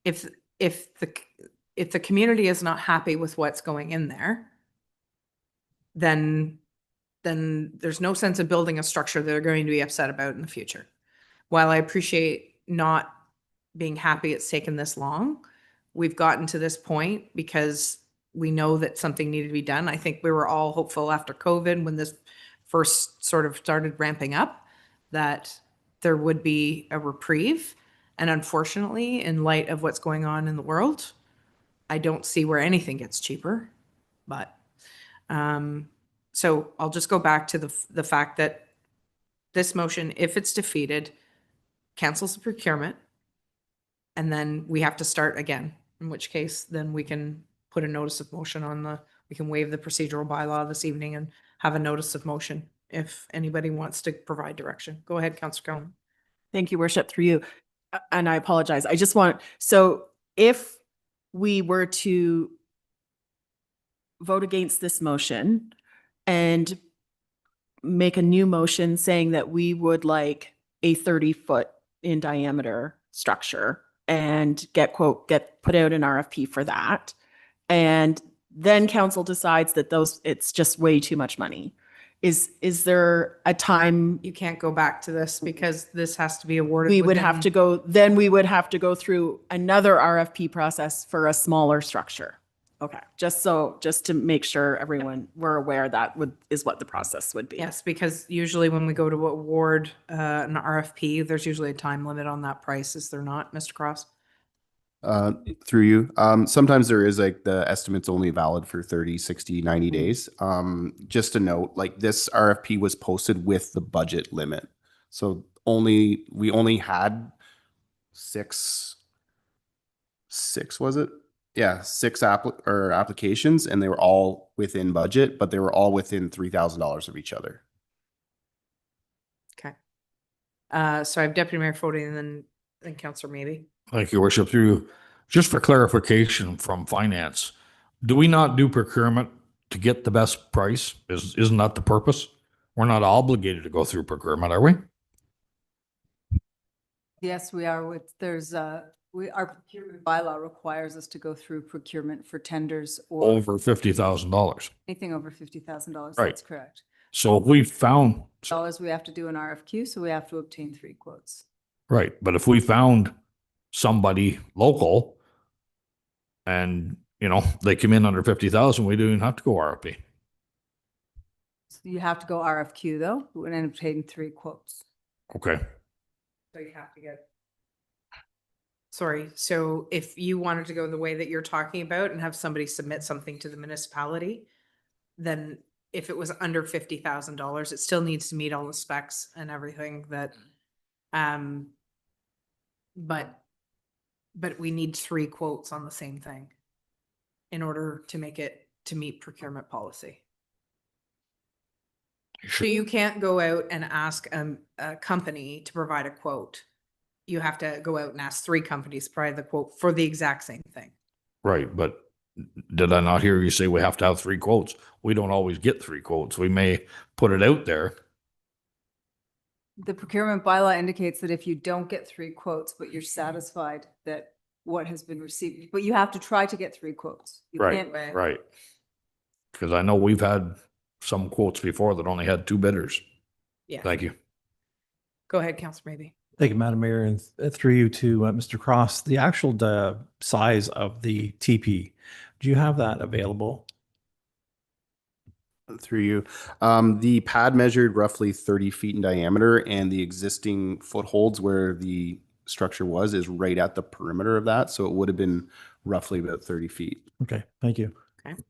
if the community is not happy with what's going in there, then there's no sense of building a structure they're going to be upset about in the future. While I appreciate not being happy it's taken this long, we've gotten to this point because we know that something needed to be done. I think we were all hopeful after COVID when this first sort of started ramping up that there would be a reprieve. And unfortunately, in light of what's going on in the world, I don't see where anything gets cheaper. But so I'll just go back to the fact that this motion, if it's defeated, cancels the procurement, and then we have to start again, in which case then we can put a notice of motion on we can waive the procedural bylaw this evening and have a notice of motion if anybody wants to provide direction. Go ahead, Councillor Cowan. Thank you, Worship, through you. And I apologize. I just want, so if we were to vote against this motion and make a new motion saying that we would like a 30-foot in diameter structure and get put out an RFP for that. And then council decides that it's just way too much money. Is there a time? You can't go back to this because this has to be awarded. We would have to go through another RFP process for a smaller structure. Okay, just to make sure everyone, we're aware that is what the process would be. Yes, because usually when we go to award an RFP, there's usually a time limit on that price. Is there not, Mr. Cross? Through you. Sometimes there is like the estimate's only valid for 30, 60, 90 days. Just to note, like this RFP was posted with the budget limit. So we only had six was it? Yeah, six applications, and they were all within budget, but they were all within $3,000 of each other. Okay. So I have Deputy Mayor Fody and then Councillor Maybe. Thank you, Worship. Through you. Just for clarification from finance, do we not do procurement to get the best price? Isn't that the purpose? We're not obligated to go through procurement, are we? Yes, we are our procurement bylaw requires us to go through procurement for tenders or Over $50,000. anything over $50,000. Right. That's correct. So if we found, Dollars, we have to do an RFQ, so we have to obtain 3 quotes. right, but if we found somebody local and, they come in under 50,000, we don't even have to go RFP. So you have to go RFQ though, and obtain 3 quotes. Okay. So you have to get. Sorry, so if you wanted to go the way that you're talking about and have somebody submit something to the municipality, then if it was under $50,000, it still needs to meet all the specs and everything that, but we need 3 quotes on the same thing in order to make it to meet procurement policy. So you can't go out and ask a company to provide a quote. you have to go out and ask 3 companies to provide the quote for the exact same thing. Right, but did I not hear you say we have to have 3 quotes? We don't always get 3 quotes. We may put it out there. The procurement bylaw indicates that if you don't get 3 quotes, but you're satisfied that what has been received, but you have to try to get 3 quotes. You Right, can't- right. Because I know we've had some quotes before that only had 2 bidders. Yeah. Thank you. Go ahead, Councillor Maybe. Thank you, Madam Mayor, and through you to Mr. Cross, the actual size of the TP, do you have that available? Through you. The pad measured roughly 30 feet in diameter, and the existing footholds where the structure was is right at the perimeter of that. So it would have been roughly about 30 feet. Okay, thank you. Okay.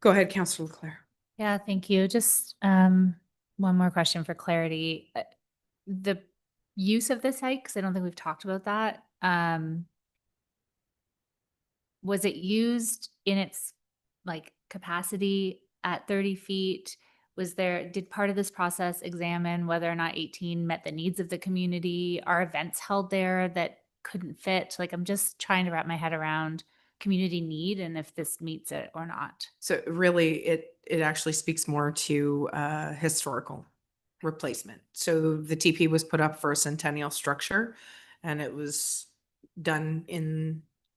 Go ahead, Councillor Leclerc. Yeah, thank you. Just one more question for clarity. The use of the site, because I don't think we've talked about that. Was it used in its like capacity at 30 feet? Did part of this process examine whether or not 18 met the needs of the community? Are events held there that couldn't fit? Like, I'm just trying to wrap my head around community need and if this meets it or not. So really, it actually speaks more to historical replacement. So the TP was put up for a centennial structure, and it was done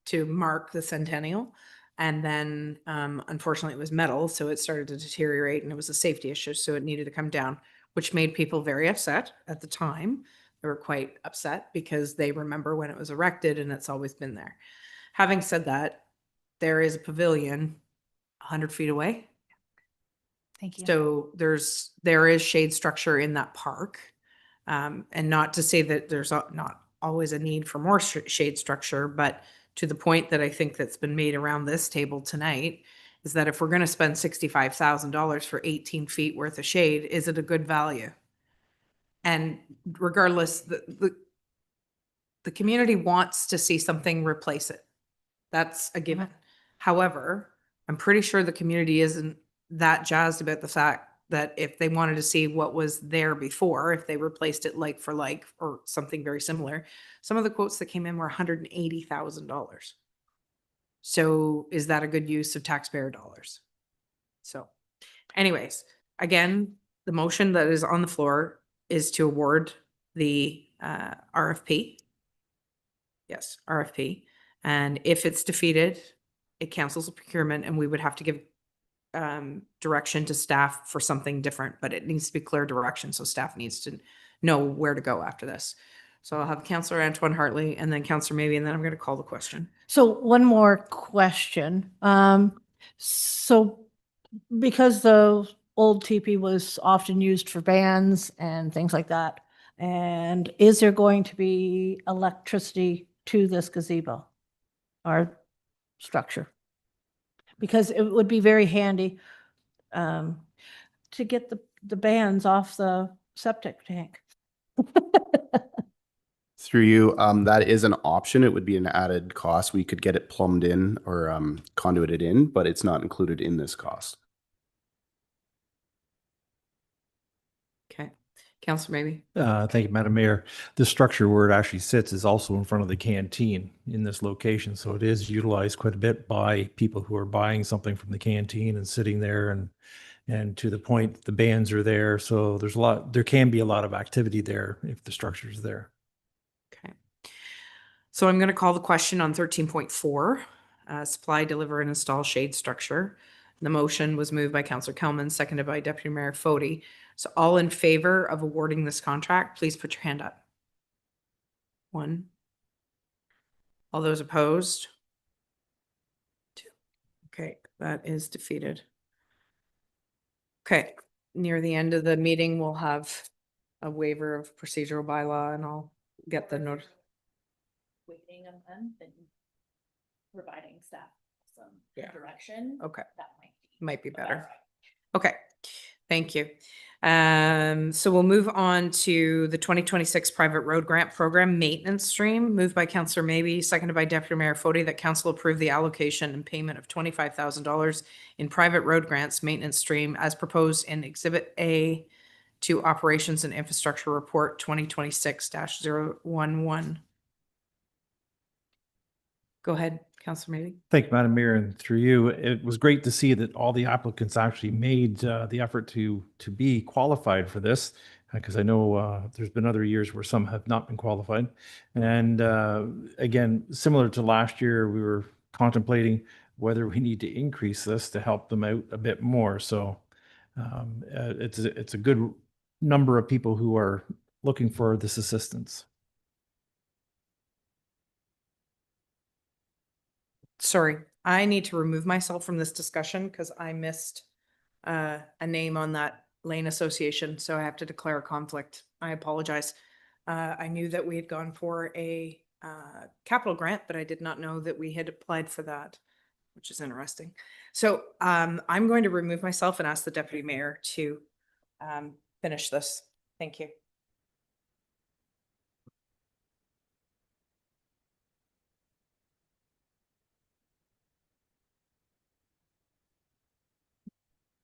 to mark the centennial. And then unfortunately it was metal, so it started to deteriorate, and it was a safety issue, so it needed to come down, which made people very upset at the time. They were quite upset because they remember when it was erected and it's always been there. Having said that, there is a pavilion 100 feet away. Thank you. So there is shade structure in that park. And not to say that there's not always a need for more shade structure, but to the point that I think that's been made around this table tonight is that if we're going to spend $65,000 for 18 feet worth of shade, is it a good value? And regardless, the community wants to see something replace it. That's a given. However, I'm pretty sure the community isn't that jazzed about the fact that if they wanted to see what was there before, if they replaced it like for like or something very similar, some of the quotes that came in were $180,000. So is that a good use of taxpayer dollars? So anyways, again, the motion that is on the floor is to award the RFP. Yes, RFP. And if it's defeated, it cancels the procurement, and we would have to give direction to staff for something different, but it needs to be clear direction. So staff needs to know where to go after this. So I'll have Councillor Antoine Hartley and then Councillor Maybe, and then I'm going to call the question. So one more question. So because the old teepee was often used for bands and things like that, and is there going to be electricity to this gazebo or structure? Because it would be very handy to get the bands off the septic tank. Through you, that is an option. It would be an added cost. We could get it plumbed in or conduited in, but it's not included in this cost. Okay. Councillor Maybe. Thank you, Madam Mayor. The structure where it actually sits is also in front of the canteen in this location. So it is utilized quite a bit by people who are buying something from the canteen and sitting there, and to the point the bands are there. So there can be a lot of activity there if the structure is there. Okay. So I'm going to call the question on 13.4, supply, deliver, and install shade structure. The motion was moved by Councillor Kelman, seconded by Deputy Mayor Fody. So all in favor of awarding this contract, please put your hand up. 1. All those opposed? 2. Okay, that is defeated. Okay, near the end of the meeting, we'll have a waiver of procedural bylaw, and I'll get the note. Waiting on them and providing staff some Yeah. direction. Okay, That might be better. Okay, thank you. So we'll move on to the 2026 private road grant program maintenance stream, moved by Councillor Maybe, seconded by Deputy Mayor Fody, that council approve the allocation and payment of $25,000 in private road grants maintenance stream as proposed in Exhibit A to Operations and Infrastructure Report 2026-011. Go ahead, Councilor Maybe. Thank you, Madam Mayor, and through you, it was great to see that all the applicants actually made the effort to be qualified for this, because I know there's been other years where some have not been qualified. And again, similar to last year, we were contemplating whether we need to increase this to help them out a bit more. So it's a good number of people who are looking for this assistance. Sorry, I need to remove myself from this discussion because I missed a name on that lane association, so I have to declare a conflict. I apologize. I knew that we had gone for a capital grant, but I did not know that we had applied for that, which is interesting. So I'm going to remove myself and ask the deputy mayor to finish this. Thank you.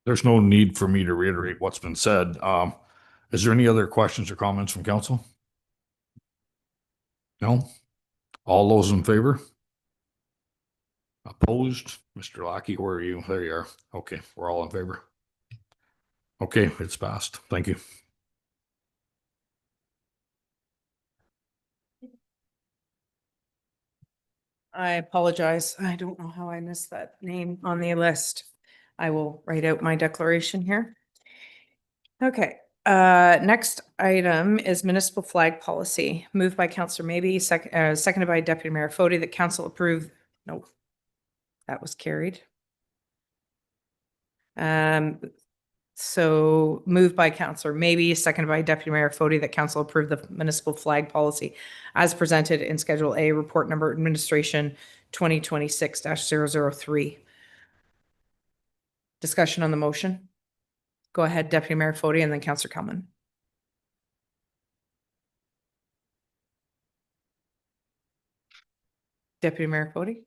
There's no need for me to reiterate what's been said. Is there any other questions or comments from council? No? All those in favor? Opposed? Mr. Lackey, where are you? There you are. Okay, we're all in favor. Okay, it's passed. Thank you. I apologize. I don't know how I missed that name on the list. I will write out my declaration here. Okay, next item is municipal flag policy, moved by Councillor Maybe, seconded by Deputy Mayor Fody, that council approve. Nope, that was carried. So moved by Councillor Maybe, seconded by Deputy Mayor Fody, that council approve the municipal flag policy as presented in Schedule A, report number administration 2026-003. Discussion on the motion. Go ahead, Deputy Mayor Fody, and then Councillor Kelman. Deputy Mayor Fody.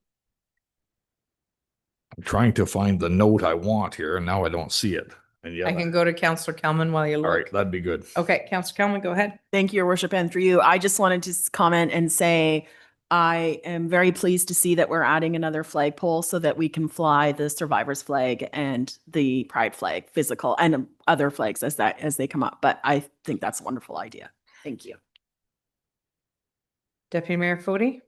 I'm trying to find the note I want here, and now I don't see it. And yeah, I can go to Councillor Kelman while you all look. right, that'd be good. Okay, Councillor Kelman, go ahead. Thank you, Your Worship, and through you. I just wanted to comment and say I am very pleased to see that we're adding another flagpole so that we can fly the survivors flag and the pride flag physical and other flags as they come up. But I think that's a wonderful idea. Thank you. Deputy Mayor Fody.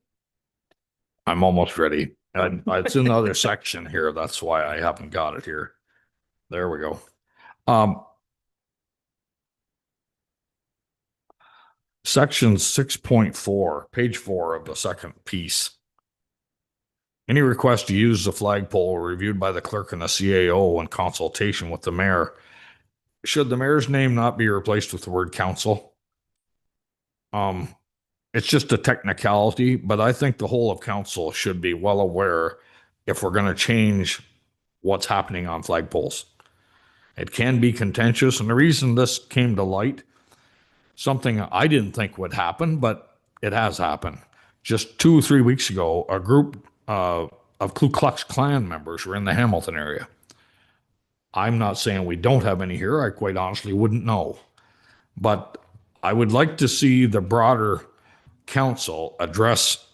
I'm almost ready. It's in the other section here. That's why I haven't got it here. There we go. Section 6.4, page 4 of the second piece. Any request to use the flagpole reviewed by the clerk and the CAO in consultation with the mayor. Should the mayor's name not be replaced with the word council? It's just a technicality, but I think the whole of council should be well aware if we're going to change what's happening on flagpoles. It can be contentious, and the reason this came to light, something I didn't think would happen, but it has happened. Just 2 or 3 weeks ago, a group of Ku Klux Klan members were in the Hamilton area. I'm not saying we don't have any here. I quite honestly wouldn't know. But I would like to see the broader council address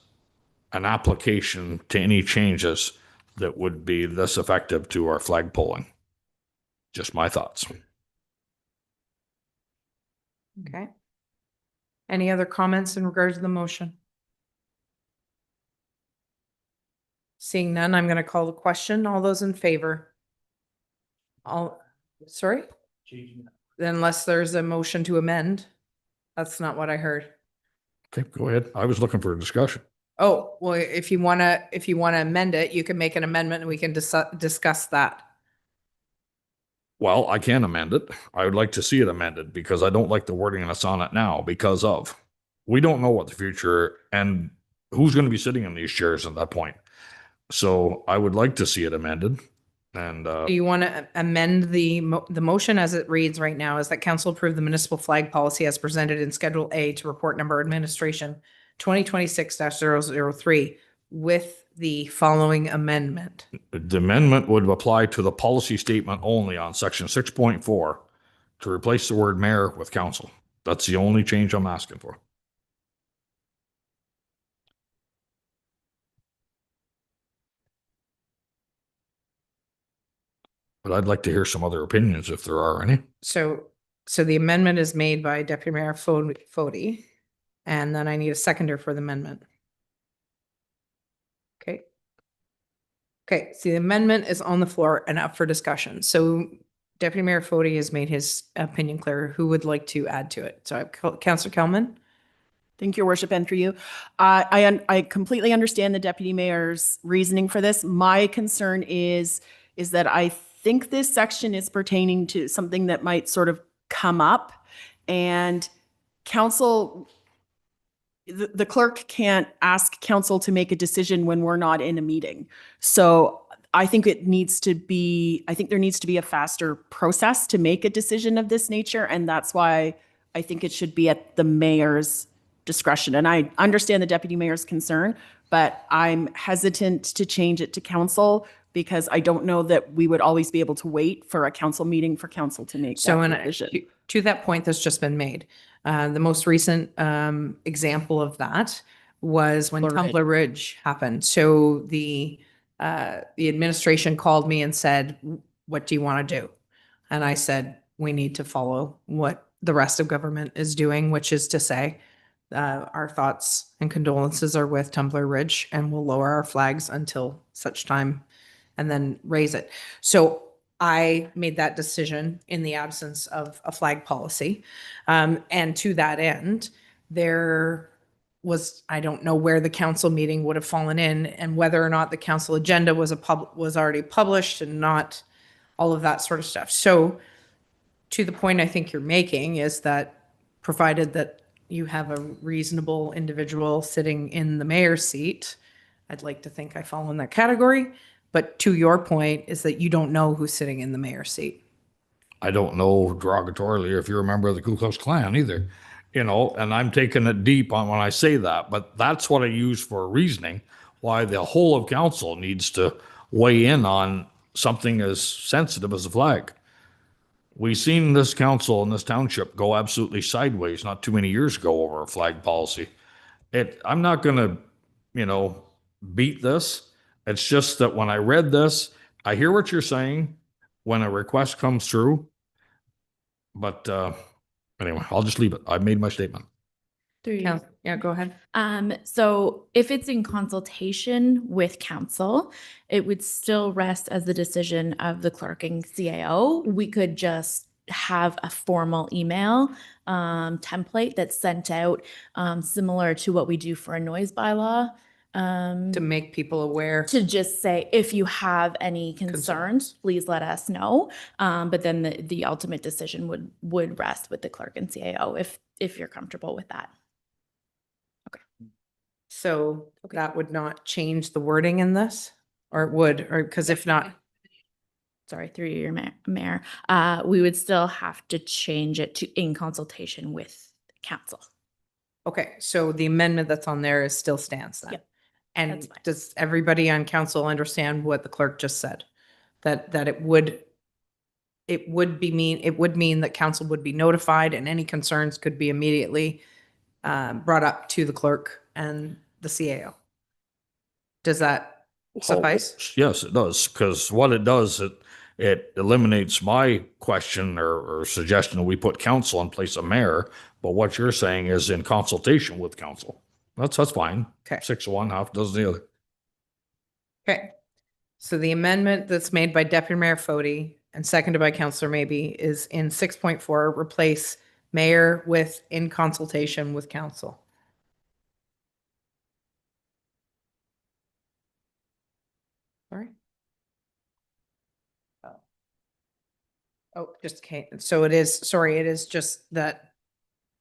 an application to any changes that would be this effective to our flagpoling. Just my thoughts. Okay. Any other comments in regards to the motion? Seeing none, I'm going to call the question. All those in favor? Sorry? Unless there's a motion to amend. That's not what I heard. Okay, go ahead. I was looking for a discussion. Oh, well, if you want to amend it, you can make an amendment and we can discuss that. Well, I can amend it. I would like to see it amended because I don't like the wording that's on it now because of, we don't know what the future and who's going to be sitting in these chairs at that point. So I would like to see it amended. And Do you want to amend the motion as it reads right now is that council approve the municipal flag policy as presented in Schedule A to report number administration 2026-003 with the following amendment. the amendment would apply to the policy statement only on section 6.4 to replace the word mayor with council. That's the only change I'm asking for. But I'd like to hear some other opinions if there are any. So the amendment is made by Deputy Mayor Fode, and then I need a seconder for the amendment. Okay. Okay, so the amendment is on the floor and up for discussion. So Deputy Mayor Fode has made his opinion clear. Who would like to add to it? So I have Councillor Kelman. Thank you, Your Worship, and through you. I completely understand the deputy mayor's reasoning for this. My concern is that I think this section is pertaining to something that might sort of come up, and council, the clerk can't ask council to make a decision when we're not in a meeting. So I think there needs to be a faster process to make a decision of this nature, and that's why I think it should be at the mayor's discretion. And I understand the deputy mayor's concern, but I'm hesitant to change it to council because I don't know that we would always be able to wait for a council meeting for council to make So that decision. to that point that's just been made, the most recent example of that was when Tumbler Ridge. Tumbler Ridge happened. So the administration called me and said, "What do you want to do?" And I said, "We need to follow what the rest of government is doing, which is to say, our thoughts and condolences are with Tumbler Ridge, and we'll lower our flags until such time, and then raise it." So I made that decision in the absence of a flag policy. And to that end, there was, I don't know where the council meeting would have fallen in and whether or not the council agenda was already published and not all of that sort of stuff. So to the point I think you're making is that provided that you have a reasonable individual sitting in the mayor's seat, I'd like to think I fall in that category. But to your point is that you don't know who's sitting in the mayor's seat. I don't know derogatorily if you're a member of the Ku Klux Klan either, you know, and I'm taking it deep on when I say that, but that's what I use for reasoning why the whole of council needs to weigh in on something as sensitive as a flag. We've seen this council in this township go absolutely sideways not too many years ago over a flag policy. I'm not going to, you know, beat this. It's just that when I read this, I hear what you're saying when a request comes through. But anyway, I'll just leave it. I've made my statement. Yeah, go ahead. So if it's in consultation with council, it would still rest as the decision of the clerk and CAO. We could just have a formal email template that's sent out, similar to what we do for a noise bylaw. To make people aware. To just say, if you have any concerns, please let us know. But then the ultimate decision would rest with the clerk and CAO if you're comfortable with that. So that would not change the wording in this, or it would, or because if not, Sorry, through your mayor, we would still have to change it to in consultation with council. okay, so the amendment that's on there is still stands then. Yep, And that's fine. does everybody on council understand what the clerk just said? That it would mean that council would be notified and any concerns could be immediately brought up to the clerk and the CAO. Does that suffice? Yes, it does. Because what it does, it eliminates my question or suggestion that we put council in place of mayor. But what you're saying is in consultation with council. That's fine. Okay. 6 of one, half dozen the other. Okay. So the amendment that's made by Deputy Mayor Fode and seconded by Councillor Maybe is in 6.4, replace mayor with in consultation with council. Sorry. Oh, just okay. So it is, sorry, it is just that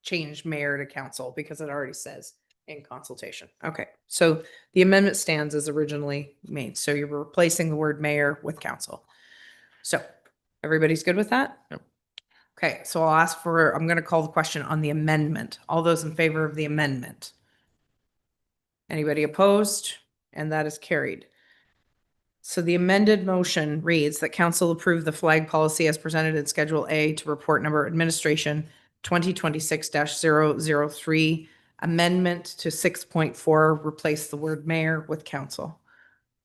change mayor to council because it already says in consultation. Okay, so the amendment stands as originally made. So you're replacing the word mayor with council. So everybody's good with that? Yep. Okay, so I'm going to call the question on the amendment. All those in favor of the amendment? Anybody opposed? And that is carried. So the amended motion reads that council approve the flag policy as presented in Schedule A to report number administration 2026-003, amendment to 6.4, replace the word mayor with council.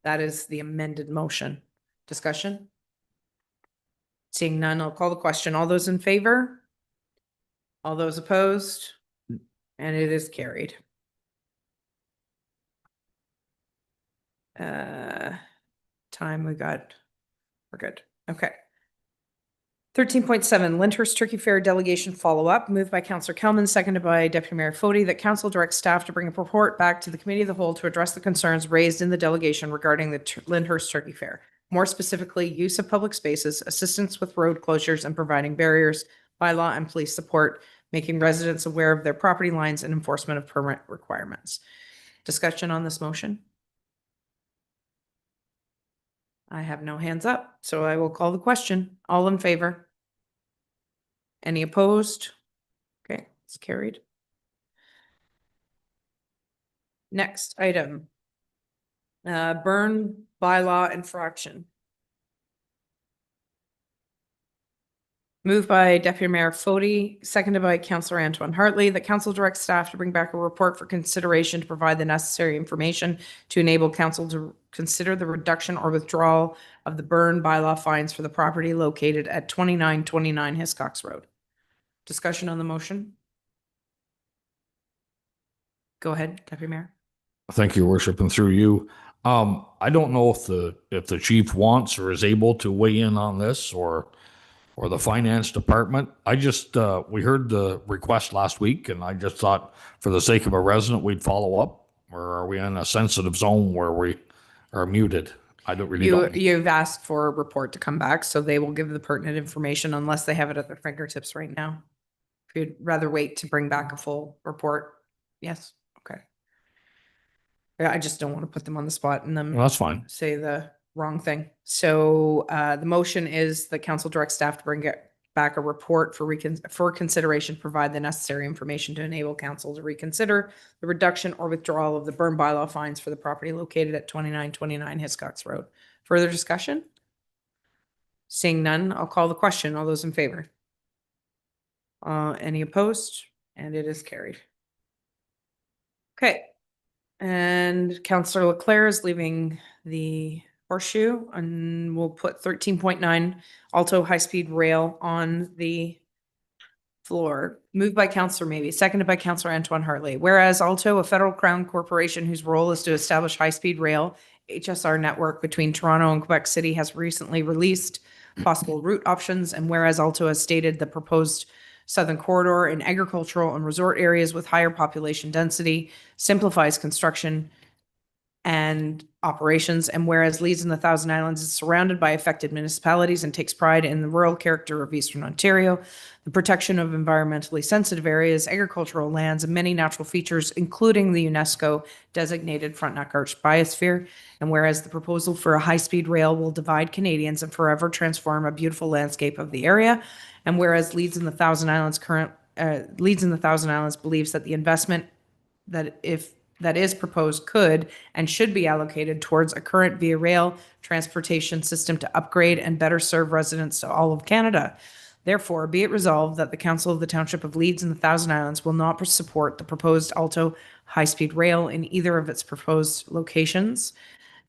That is the amended motion. Discussion? Seeing none, I'll call the question. All those in favor? All those opposed? And it is carried. Time we got, we're good. Okay. 13.7, Lyndhurst Turkey Fair delegation follow-up, moved by Councillor Kelman, seconded by Deputy Mayor Fody, that council directs staff to bring a report back to the committee of the whole to address the concerns raised in the delegation regarding the Lyndhurst Turkey Fair. More specifically, use of public spaces, assistance with road closures and providing barriers, bylaw and police support, making residents aware of their property lines and enforcement of permit requirements. Discussion on this motion? I have no hands up, so I will call the question. All in favor? Any opposed? Okay, it's carried. Next item. Burn bylaw infraction. Moved by Deputy Mayor Fody, seconded by Councillor Antoine Hartley, that council directs staff to bring back a report for consideration to provide the necessary information to enable council to consider the reduction or withdrawal of the burn bylaw fines for the property located at 2929 Hiscox Road. Discussion on the motion? Go ahead, Deputy Mayor. Thank you, Your Worship, and through you. I don't know if the chief wants or is able to weigh in on this, or the finance department. I just, we heard the request last week, and I just thought for the sake of a resident, we'd follow up. Or are we in a sensitive zone where we are muted? I don't really know. You've asked for a report to come back, so they will give the pertinent information unless they have it at their fingertips right now. If you'd rather wait to bring back a full report, yes, okay. Yeah, I just don't want to put them on the spot and then Well, that's fine. say the wrong thing. So the motion is the council directs staff to bring back a report for consideration, provide the necessary information to enable council to reconsider the reduction or withdrawal of the burn bylaw fines for the property located at 2929 Hiscox Road. Further discussion? Seeing none, I'll call the question. All those in favor? Any opposed? And it is carried. Okay. And Councillor Leclerc is leaving the horseshoe, and we'll put 13.9 Alto high-speed rail on the floor. Moved by Councillor Maybe, seconded by Councillor Antoine Hartley. Whereas Alto, a federal crown corporation whose role is to establish high-speed rail HSR network between Toronto and Quebec City, has recently released possible route options, and whereas Alto has stated the proposed Southern Corridor in agricultural and resort areas with higher population density simplifies construction and operations, and whereas Leeds in the Thousand Islands is surrounded by affected municipalities and takes pride in the rural character of Eastern Ontario, the protection of environmentally sensitive areas, agricultural lands, and many natural features, including the UNESCO designated Frontenac Arch Biosphere, and whereas the proposal for a high-speed rail will divide Canadians and forever transform a beautiful landscape of the area, and whereas Leeds in the Thousand Islands believes that the investment that is proposed could and should be allocated towards a current Via Rail transportation system to upgrade and better serve residents to all of Canada. Therefore, be it resolved that the Council of the Township of Leeds in the Thousand Islands will not support the proposed Alto high-speed rail in either of its proposed locations,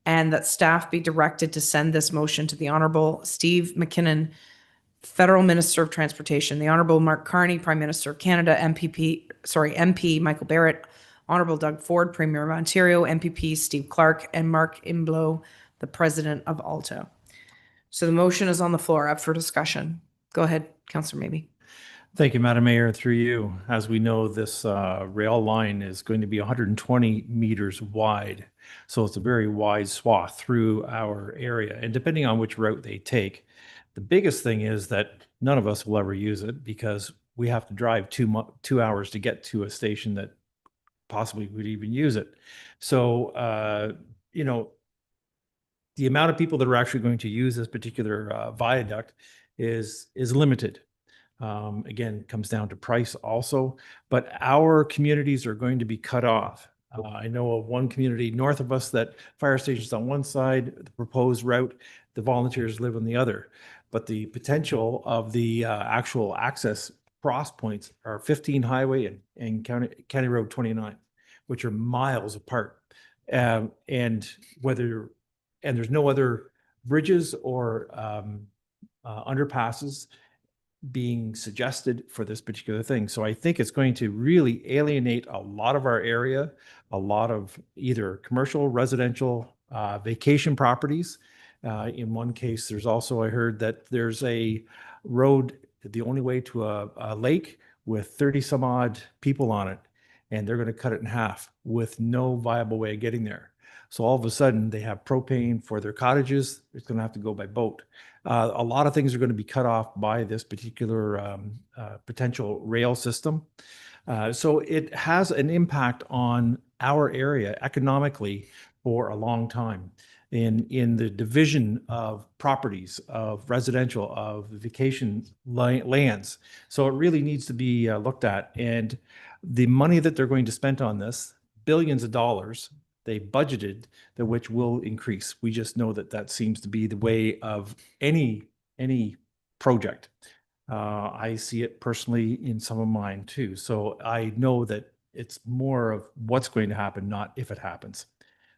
and that staff be directed to send this motion to the Honourable Steve McKinnon, Federal Minister of Transportation, the Honourable Mark Carney, Prime Minister of Canada, MP Michael Barrett, Honourable Doug Ford, Premier of Ontario, MPP Steve Clark, and Mark Imblo, the President of Alto. So the motion is on the floor, up for discussion. Go ahead, Councillor Maybe. Thank you, Madam Mayor. Through you, as we know, this rail line is going to be 120 meters wide. So it's a very wide swath through our area. And depending on which route they take, the biggest thing is that none of us will ever use it because we have to drive 2 hours to get to a station that possibly would even use it. So, the amount of people that are actually going to use this particular viaduct is limited. Again, it comes down to price also, but our communities are going to be cut off I know of one community north of us that fire station's on one side, the proposed route, the volunteers live on the other. But the potential of the actual access cross points are 15 Highway and County Road 29, which are miles apart. And there's no other bridges or underpasses being suggested for this particular thing. So I think it's going to really alienate a lot of our area, a lot of either commercial, residential, vacation properties. In one case, there's also, I heard that there's a road, the only way to a lake with 30 some odd people on it, and they're going to cut it in half with no viable way of getting there. So all of a sudden they have propane for their cottages. It's going to have to go by boat. A lot of things are going to be cut off by this particular potential rail system. So it has an impact on our area economically for a long time in the division of properties, of residential, of vacation lands. So it really needs to be looked at. And the money that they're going to spend on this, billions of dollars, they budgeted, that which will increase. We just know that that seems to be the way of any project. I see it personally in some of mine too. So I know that it's more of what's going to happen, not if it happens.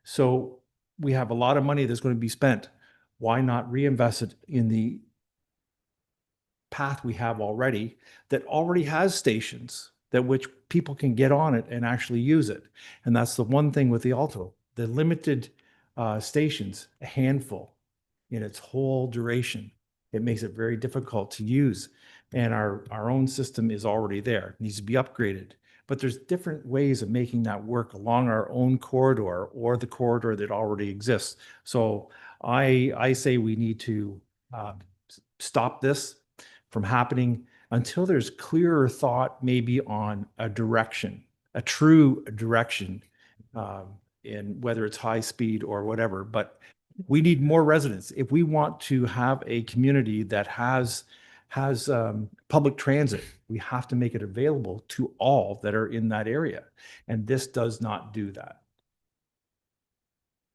So we have a lot of money that's going to be spent. Why not reinvest it in the path we have already that already has stations that which people can get on it and actually use it? And that's the one thing with the Alto, the limited stations, a handful in its whole duration. It makes it very difficult to use. And our own system is already there, it needs to be upgraded. But there's different ways of making that work along our own corridor or the corridor that already exists. So I say we need to stop this from happening until there's clearer thought maybe on a direction, a true direction, in whether it's high speed or whatever. But we need more residents. If we want to have a community that has public transit, we have to make it available to all that are in that area. And this does not do that.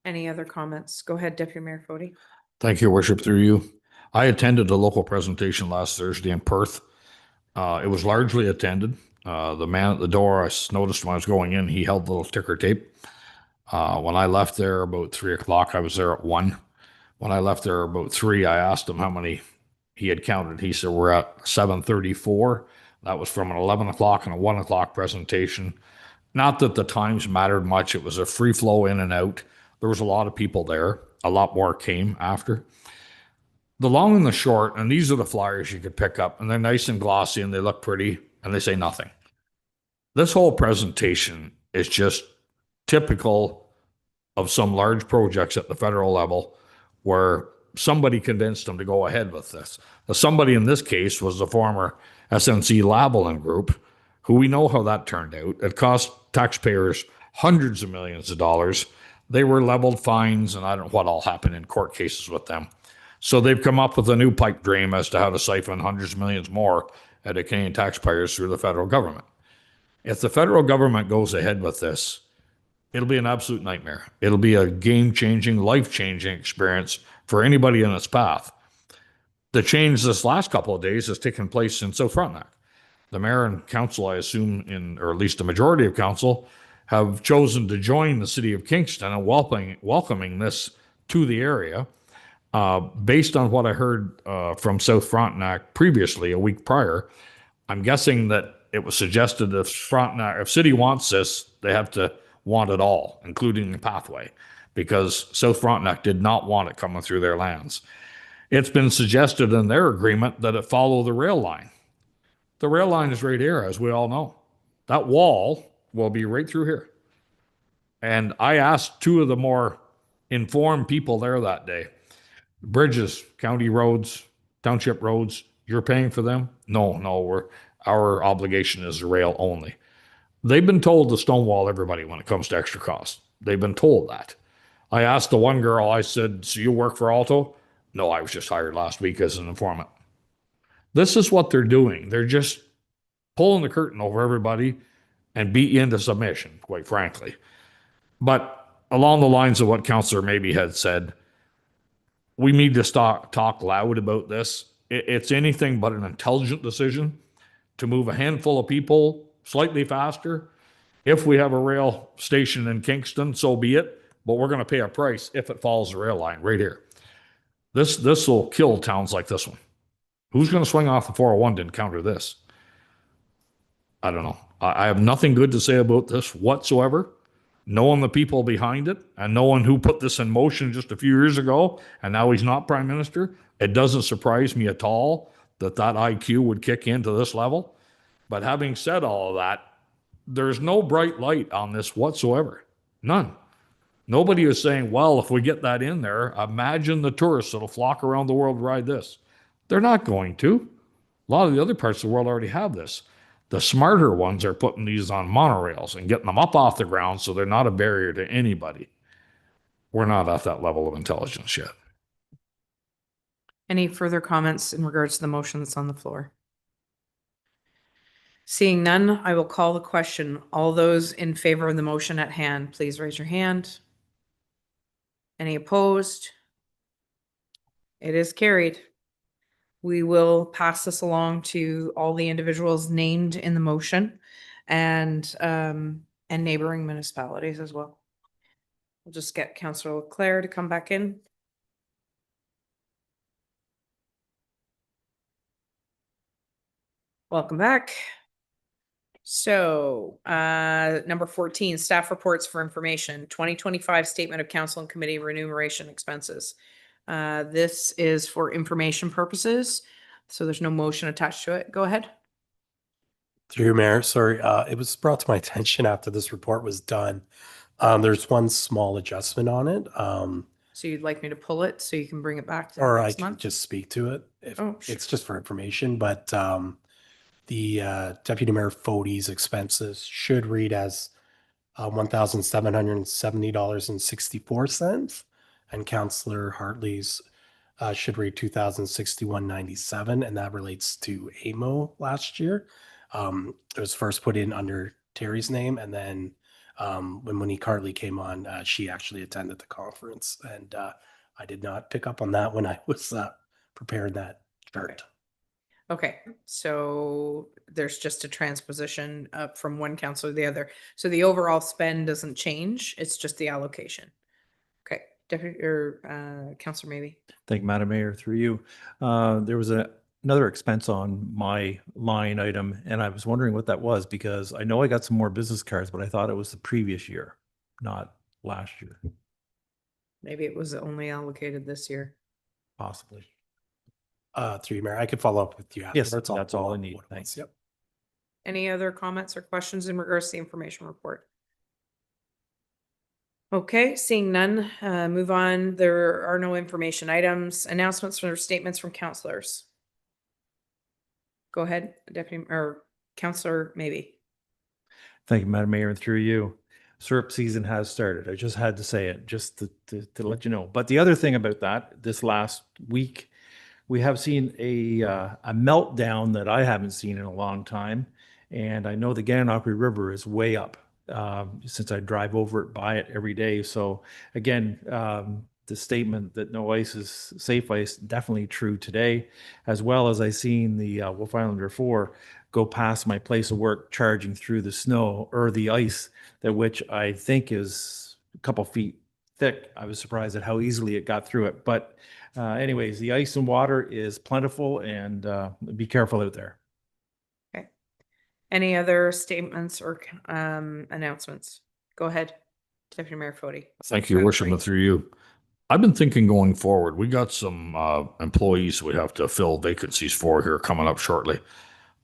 Any other comments? Go ahead, Deputy Mayor Fody. Thank you, Your Worship, through you. I attended a local presentation last Thursday in Perth. It was largely attended. The man at the door, I noticed when I was going in, he held the little ticker tape. When I left there about 3 o'clock, I was there at 1. When I left there about 3, I asked him how many he had counted. He said, we're at 734. That was from an 11 o'clock and a 1 o'clock presentation. Not that the times mattered much. It was a free flow in and out. There was a lot of people there. A lot more came after. The long and the short, and these are the flyers you could pick up, and they're nice and glossy and they look pretty, and they say nothing. This whole presentation is just typical of some large projects at the federal level where somebody convinced them to go ahead with this. Now, somebody in this case was the former SNC Lavalin Group, who we know how that turned out. It cost taxpayers hundreds of millions of dollars. They were leveled fines, and I don't know what all happened in court cases with them. So they've come up with a new pipe dream as to how to siphon hundreds of millions more at the Canadian taxpayers through the federal government. If the federal government goes ahead with this, it'll be an absolute nightmare. It'll be a game-changing, life-changing experience for anybody in its path. The change this last couple of days has taken place in South Frontenac. The mayor and council, I assume, or at least the majority of council, have chosen to join the city of Kingston and welcoming this to the area. Based on what I heard from South Frontenac previously, a week prior, I'm guessing that it was suggested if city wants this, they have to want it all, including the pathway, because South Frontenac did not want it coming through their lands. It's been suggested in their agreement that it follow the rail line. The rail line is right here, as we all know. That wall will be right through here. And I asked 2 of the more informed people there that day, bridges, county roads, township roads, you're paying for them? No, our obligation is the rail only. They've been told to stonewall everybody when it comes to extra costs. They've been told that. I asked the one girl, I said, so you work for Alto? No, I was just hired last week as an informant. This is what they're doing. They're just pulling the curtain over everybody and beat you into submission, quite frankly. But along the lines of what Councillor Maybe had said, we need to talk loud about this. It's anything but an intelligent decision to move a handful of people slightly faster. If we have a rail station in Kingston, so be it, but we're going to pay a price if it follows the rail line right here. This will kill towns like this one. Who's going to swing off the 401 to encounter this? I don't know. I have nothing good to say about this whatsoever. Knowing the people behind it and knowing who put this in motion just a few years ago, and now he's not prime minister, it doesn't surprise me at all that IQ would kick into this level. But having said all of that, there's no bright light on this whatsoever. None. Nobody is saying, well, if we get that in there, imagine the tourists that'll flock around the world to ride this. They're not going to. A lot of the other parts of the world already have this. The smarter ones are putting these on monorails and getting them up off the ground so they're not a barrier to anybody. We're not at that level of intelligence yet. Any further comments in regards to the motion that's on the floor? Seeing none, I will call the question. All those in favor of the motion at hand, please raise your hand. Any opposed? It is carried. We will pass this along to all the individuals named in the motion and neighboring municipalities as well. We'll just get Councillor Leclerc to come back in. Welcome back. So, number 14, staff reports for information, 2025 statement of council and committee remuneration expenses. This is for information purposes, so there's no motion attached to it. Go ahead. Through you, Mayor, sorry, it was brought to my attention after this report was done. There's one small adjustment on it. So you'd like me to pull it so you can bring it back to Or I next can month? just speak to it. Oh, sure. It's just for information, but the Deputy Mayor Fode's expenses should read as $1,770.64, and Councillor Hartley's should read $2,061.97, and that relates to AMO last year. It was first put in under Terry's name, and then when Monique Hartley came on, she actually attended the conference, and I did not pick up on that when I was preparing that chart. Okay, so there's just a transposition up from one council to the other. So the overall spend doesn't change, it's just the allocation. Okay, Deputy or Councillor Maybe. Thank you, Madam Mayor, through you. There was another expense on my line item, and I was wondering what that was because I know I got some more business cards, but I thought it was the previous year, not last year, Maybe it was only allocated this year. possibly. Through you, Mayor, I could follow up with you Yes, afterwards. I'll that's pull all I up need. what it Thanks. was. Yep. Any other comments or questions in regards to the information report? Okay, seeing none, move on. There are no information items, announcements or statements from councillors. Go ahead, Deputy or Councillor Maybe. Thank you, Madam Mayor, and through you. Syrup season has started. I just had to say it just to let you know. But the other thing about that, this last week, we have seen a meltdown that I haven't seen in a long time. And I know the Gananoque River is way up since I drive over it by it every day. So again, the statement that no ice is safe ice, definitely true today, as well as I seen the Wolf Islander 4 go past my place of work charging through the snow or the ice, that which I think is a couple feet thick. I was surprised at how easily it got through it. But anyways, the ice and water is plentiful, and be careful out there. Okay. Any other statements or announcements? Go ahead, Deputy Mayor Fode. Thank you, Your Worship, and through you. I've been thinking going forward, we got some employees we have to fill vacancies for here coming up shortly.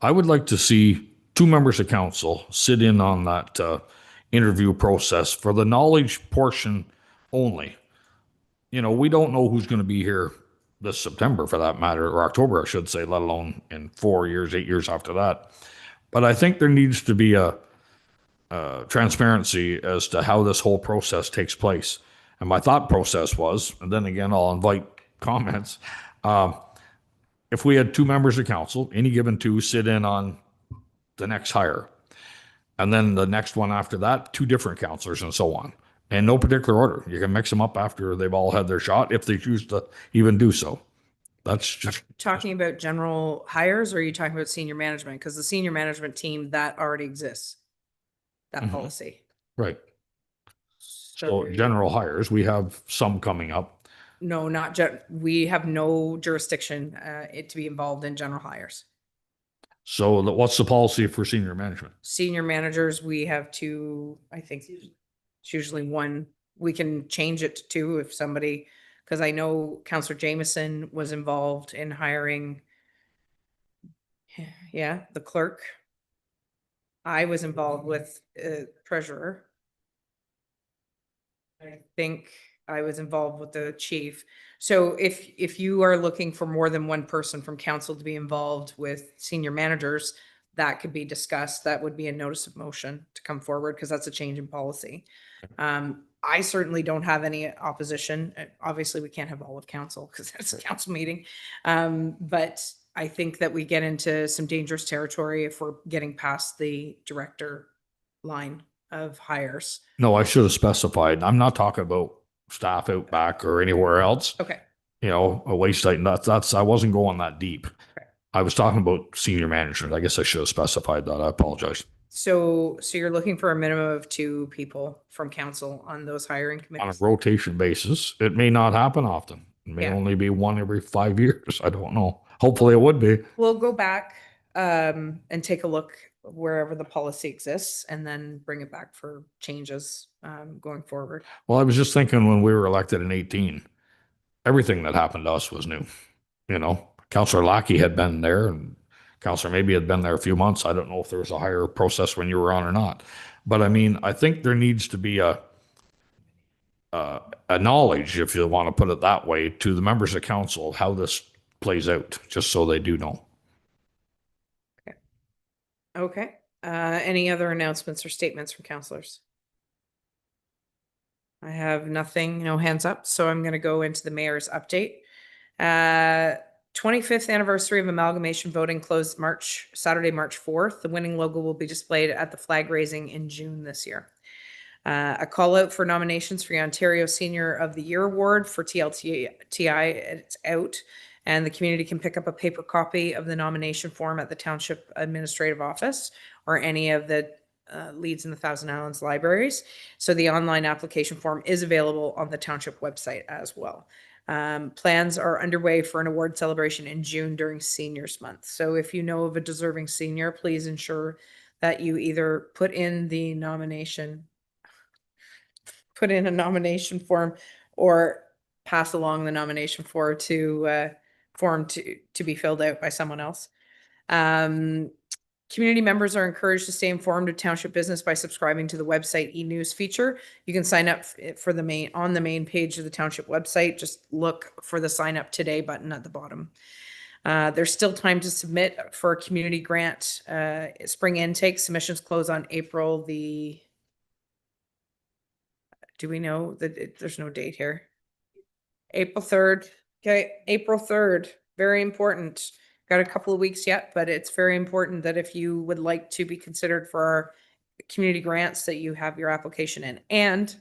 I would like to see 2 members of council sit in on that interview process for the knowledge portion only. You know, we don't know who's going to be here this September for that matter, or October, I should say, let alone in 4 years, 8 years after that. But I think there needs to be a transparency as to how this whole process takes place. And my thought process was, and then again, I'll invite comments. If we had 2 members of council, any given 2 sit in on the next hire, and then the next one after that, 2 different councilors and so on. In no particular order. You can mix them up after they've all had their shot if they choose to even do so. That's just, Talking about general hires, or are you talking about senior management? Because the senior management team, that already exists. That Mhm. policy. right. So general hires, we have some coming up. No, we have no jurisdiction, it to be involved in general hires. So what's the policy for senior management? Senior managers, we have two, I think it's usually one. We can change it to two if somebody, because I know Counselor Jameson was involved in hiring, yeah, the clerk. I was involved with treasurer. I think I was involved with the chief. So if you are looking for more than one person from council to be involved with senior managers, that could be discussed. That would be a notice of motion to come forward because that's a change in policy. I certainly don't have any opposition. Obviously, we can't have all of council because that's a council meeting. But I think that we get into some dangerous territory if we're getting past the director line of hires. No, I should have specified. I'm not talking about staff out back or anywhere else. Okay. You know, a waste site. That's I wasn't going that deep. Okay. I was talking about senior managers. I guess I should have specified that. I apologize. So you're looking for a minimum of 2 people from council on those hiring On a committees? rotation basis, it may not happen often. It may Yeah. only be one every 5 years. I don't know. Hopefully it would be. We'll go back and take a look wherever the policy exists and then bring it back for changes going forward. Well, I was just thinking when we were elected in 18, everything that happened to us was new. You know, Councillor Lackey had been there and Councillor maybe had been there a few months. I don't know if there was a higher process when you were on or not. But I mean, I think there needs to be a knowledge, if you want to put it that way, to the members of council, how this plays out, just so they do know. Okay. Any other announcements or statements from councillors? I have nothing, no hands up, so I'm going to go into the mayor's update. 25th anniversary of amalgamation voting closed Saturday, March 4th. The winning logo will be displayed at the flag raising in June this year. A call out for nominations for the Ontario Senior of the Year Award for TLTI, it's out, and the community can pick up a paper copy of the nomination form at the Township Administrative Office or any of the Leeds and the Thousand Islands libraries. So the online application form is available on the Township website as well. Plans are underway for an award celebration in June during Seniors Month. So if you know of a deserving senior, please ensure that you either put in a nomination form or pass along the nomination form to be filled out by someone else. Community members are encouraged to stay informed of township business by subscribing to the website e-news feature. You can sign up for on the main page of the township website. Just look for the sign up today button at the bottom. There's still time to submit for a community grant spring intake. Submissions close on April the... Do we know that there's no date here? April 3rd. Okay, April 3rd. Very important. Got a couple of weeks yet, but it's very important that if you would like to be considered for our community grants, that you have your application in. And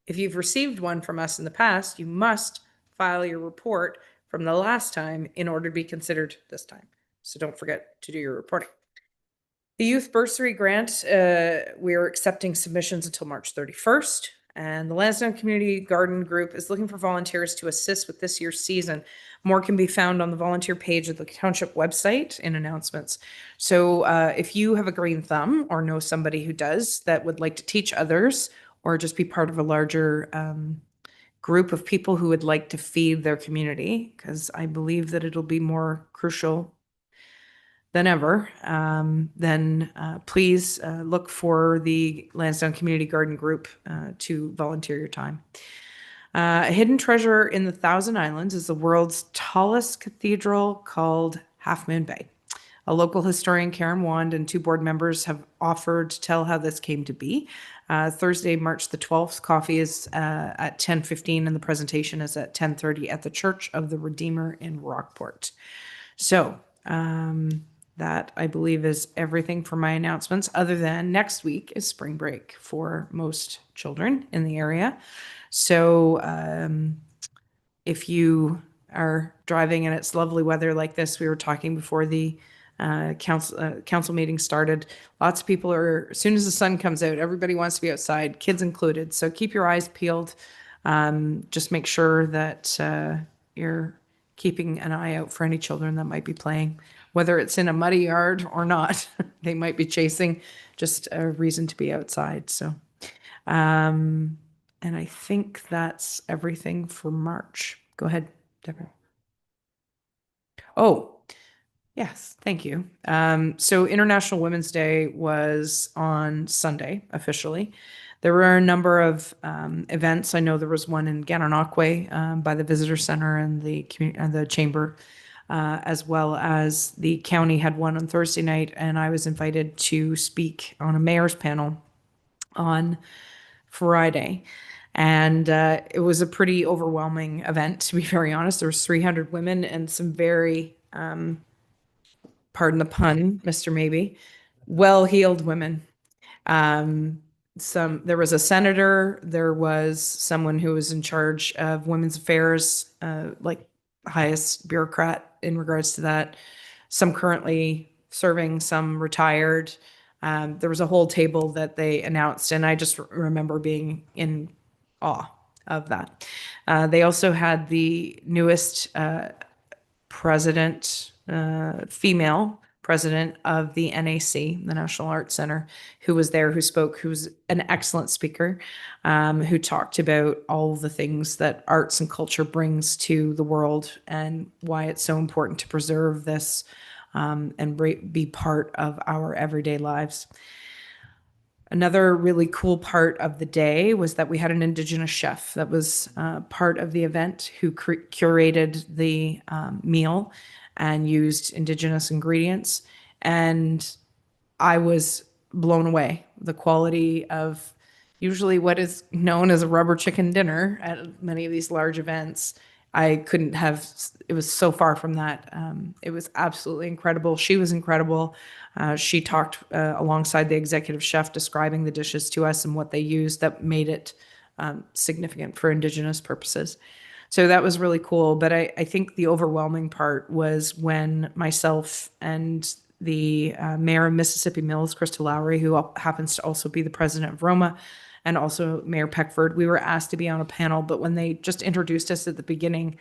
if you've received one from us in the past, you must file your report from the last time in order to be considered this time. So don't forget to do your reporting. The Youth Bursary Grant, we are accepting submissions until March 31st. And the Lansdowne Community Garden Group is looking for volunteers to assist with this year's season. More can be found on the volunteer page of the township website in announcements. So if you have a green thumb or know somebody who does that would like to teach others or just be part of a larger group of people who would like to feed their community, because I believe that it'll be more crucial than ever, then please look for the Lansdowne Community Garden Group to volunteer your time. A hidden treasure in the Thousand Islands is the world's tallest cathedral called Half Moon Bay. A local historian, Karen Wand, and 2 board members have offered to tell how this came to be. Thursday, March the 12th, coffee is at 10:15 and the presentation is at 10:30 at the Church of the Redeemer in Rockport. So, that I believe is everything for my announcements, other than next week is spring break for most children in the area. So if you are driving and it's lovely weather like this, we were talking before the council meeting started. Lots of people are, as soon as the sun comes out, everybody wants to be outside, kids included. So keep your eyes peeled. Just make sure that you're keeping an eye out for any children that might be playing, whether it's in a muddy yard or not. They might be chasing just a reason to be outside. So, and I think that's everything for March. Go ahead, Deborah. Oh, yes, thank you. So International Women's Day was on Sunday officially. There were a number of events. I know there was one in Gananoque by the Visitor Center and the Chamber, as well as the county had one on Thursday night, and I was invited to speak on a mayor's panel on Friday. And it was a pretty overwhelming event, to be very honest. There was 300 women and some very, pardon the pun, Mr. Maybe, well-heeled women. There was a senator, there was someone who was in charge of women's affairs, like highest bureaucrat in regards to that, some currently serving, some retired. There was a whole table that they announced, and I just remember being in awe of that. They also had the newest president, female president of the NAC, the National Arts Center, who was there, who spoke, who was an excellent speaker, who talked about all the things that arts and culture brings to the world and why it's so important to preserve this and be part of our everyday lives. Another really cool part of the day was that we had an Indigenous chef that was part of the event who curated the meal and used Indigenous ingredients. And I was blown away. The quality of usually what is known as a rubber chicken dinner at many of these large events. I couldn't have, it was so far from that. It was absolutely incredible. She was incredible. She talked alongside the executive chef, describing the dishes to us and what they used that made it significant for Indigenous purposes. So that was really cool. But I think the overwhelming part was when myself and the mayor of Mississippi Mills, Krista Lowry, who happens to also be the president of Roma, and also Mayor Peckford, we were asked to be on a panel. But when they just introduced us at the beginning,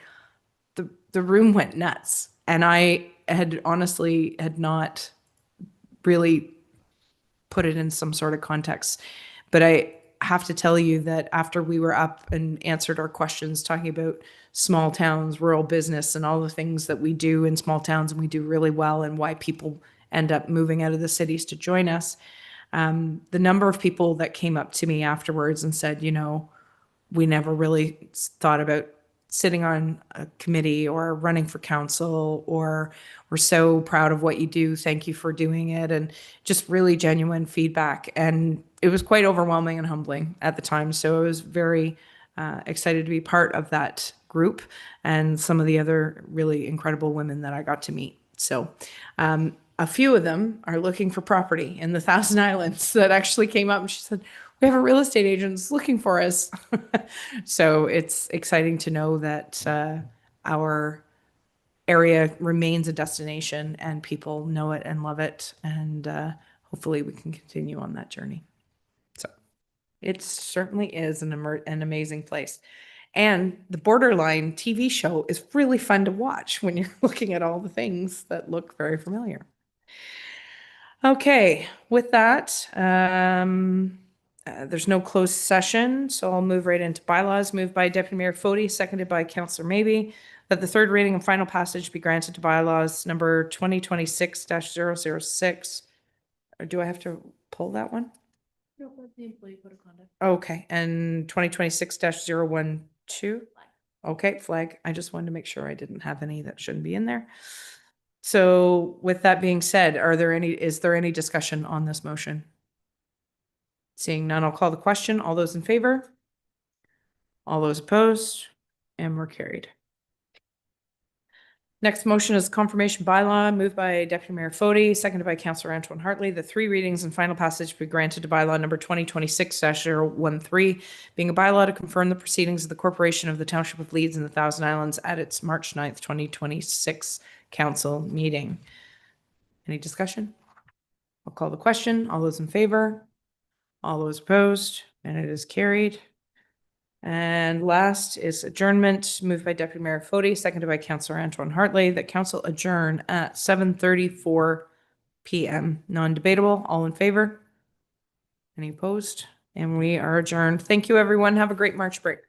the room went nuts. And I had honestly had not really put it in some sort of context. But I have to tell you that after we were up and answered our questions talking about small towns, rural business, and all the things that we do in small towns and we do really well, and why people end up moving out of the cities to join us, the number of people that came up to me afterwards and said, you know, we never really thought about sitting on a committee or running for council, or we're so proud of what you do. Thank you for doing it. And just really genuine feedback. And it was quite overwhelming and humbling at the time. So I was very excited to be part of that group and some of the other really incredible women that I got to meet. So a few of them are looking for property in the Thousand Islands that actually came up and she said, we have a real estate agent that's looking for us. So it's exciting to know that our area remains a destination and people know it and love it. And hopefully we can continue on that journey. So it certainly is an amazing place. And the Borderline TV show is really fun to watch when you're looking at all the things that look very familiar. Okay, with that, there's no closed session, so I'll move right into bylaws. Moved by Deputy Mayor Fody, seconded by Councillor Maybe, that the third reading and final passage be granted to bylaws number 2026-006. Or do I have to pull that one? Okay, and 2026-012. Okay, flag. I just wanted to make sure I didn't have any that shouldn't be in there. So with that being said, is there any discussion on this motion? Seeing none, I'll call the question. All those in favor? All those opposed? And we're carried. Next motion is confirmation bylaw, moved by Deputy Mayor Fode, seconded by Councillor Antoine Hartley. The 3 readings and final passage be granted to bylaw number 2026-013, being a bylaw to confirm the proceedings of the Corporation of the Township of Leeds and the Thousand Islands at its March 9th, 2026 council meeting. Any discussion? I'll call the question. All those in favor? All those opposed? And it is carried. And last is adjournment, moved by Deputy Mayor Fode, seconded by Councillor Antoine Hartley, that council adjourn at 7:34 p.m. Non-debatable. All in favor? Any opposed? And we are adjourned. Thank you, everyone. Have a great March break.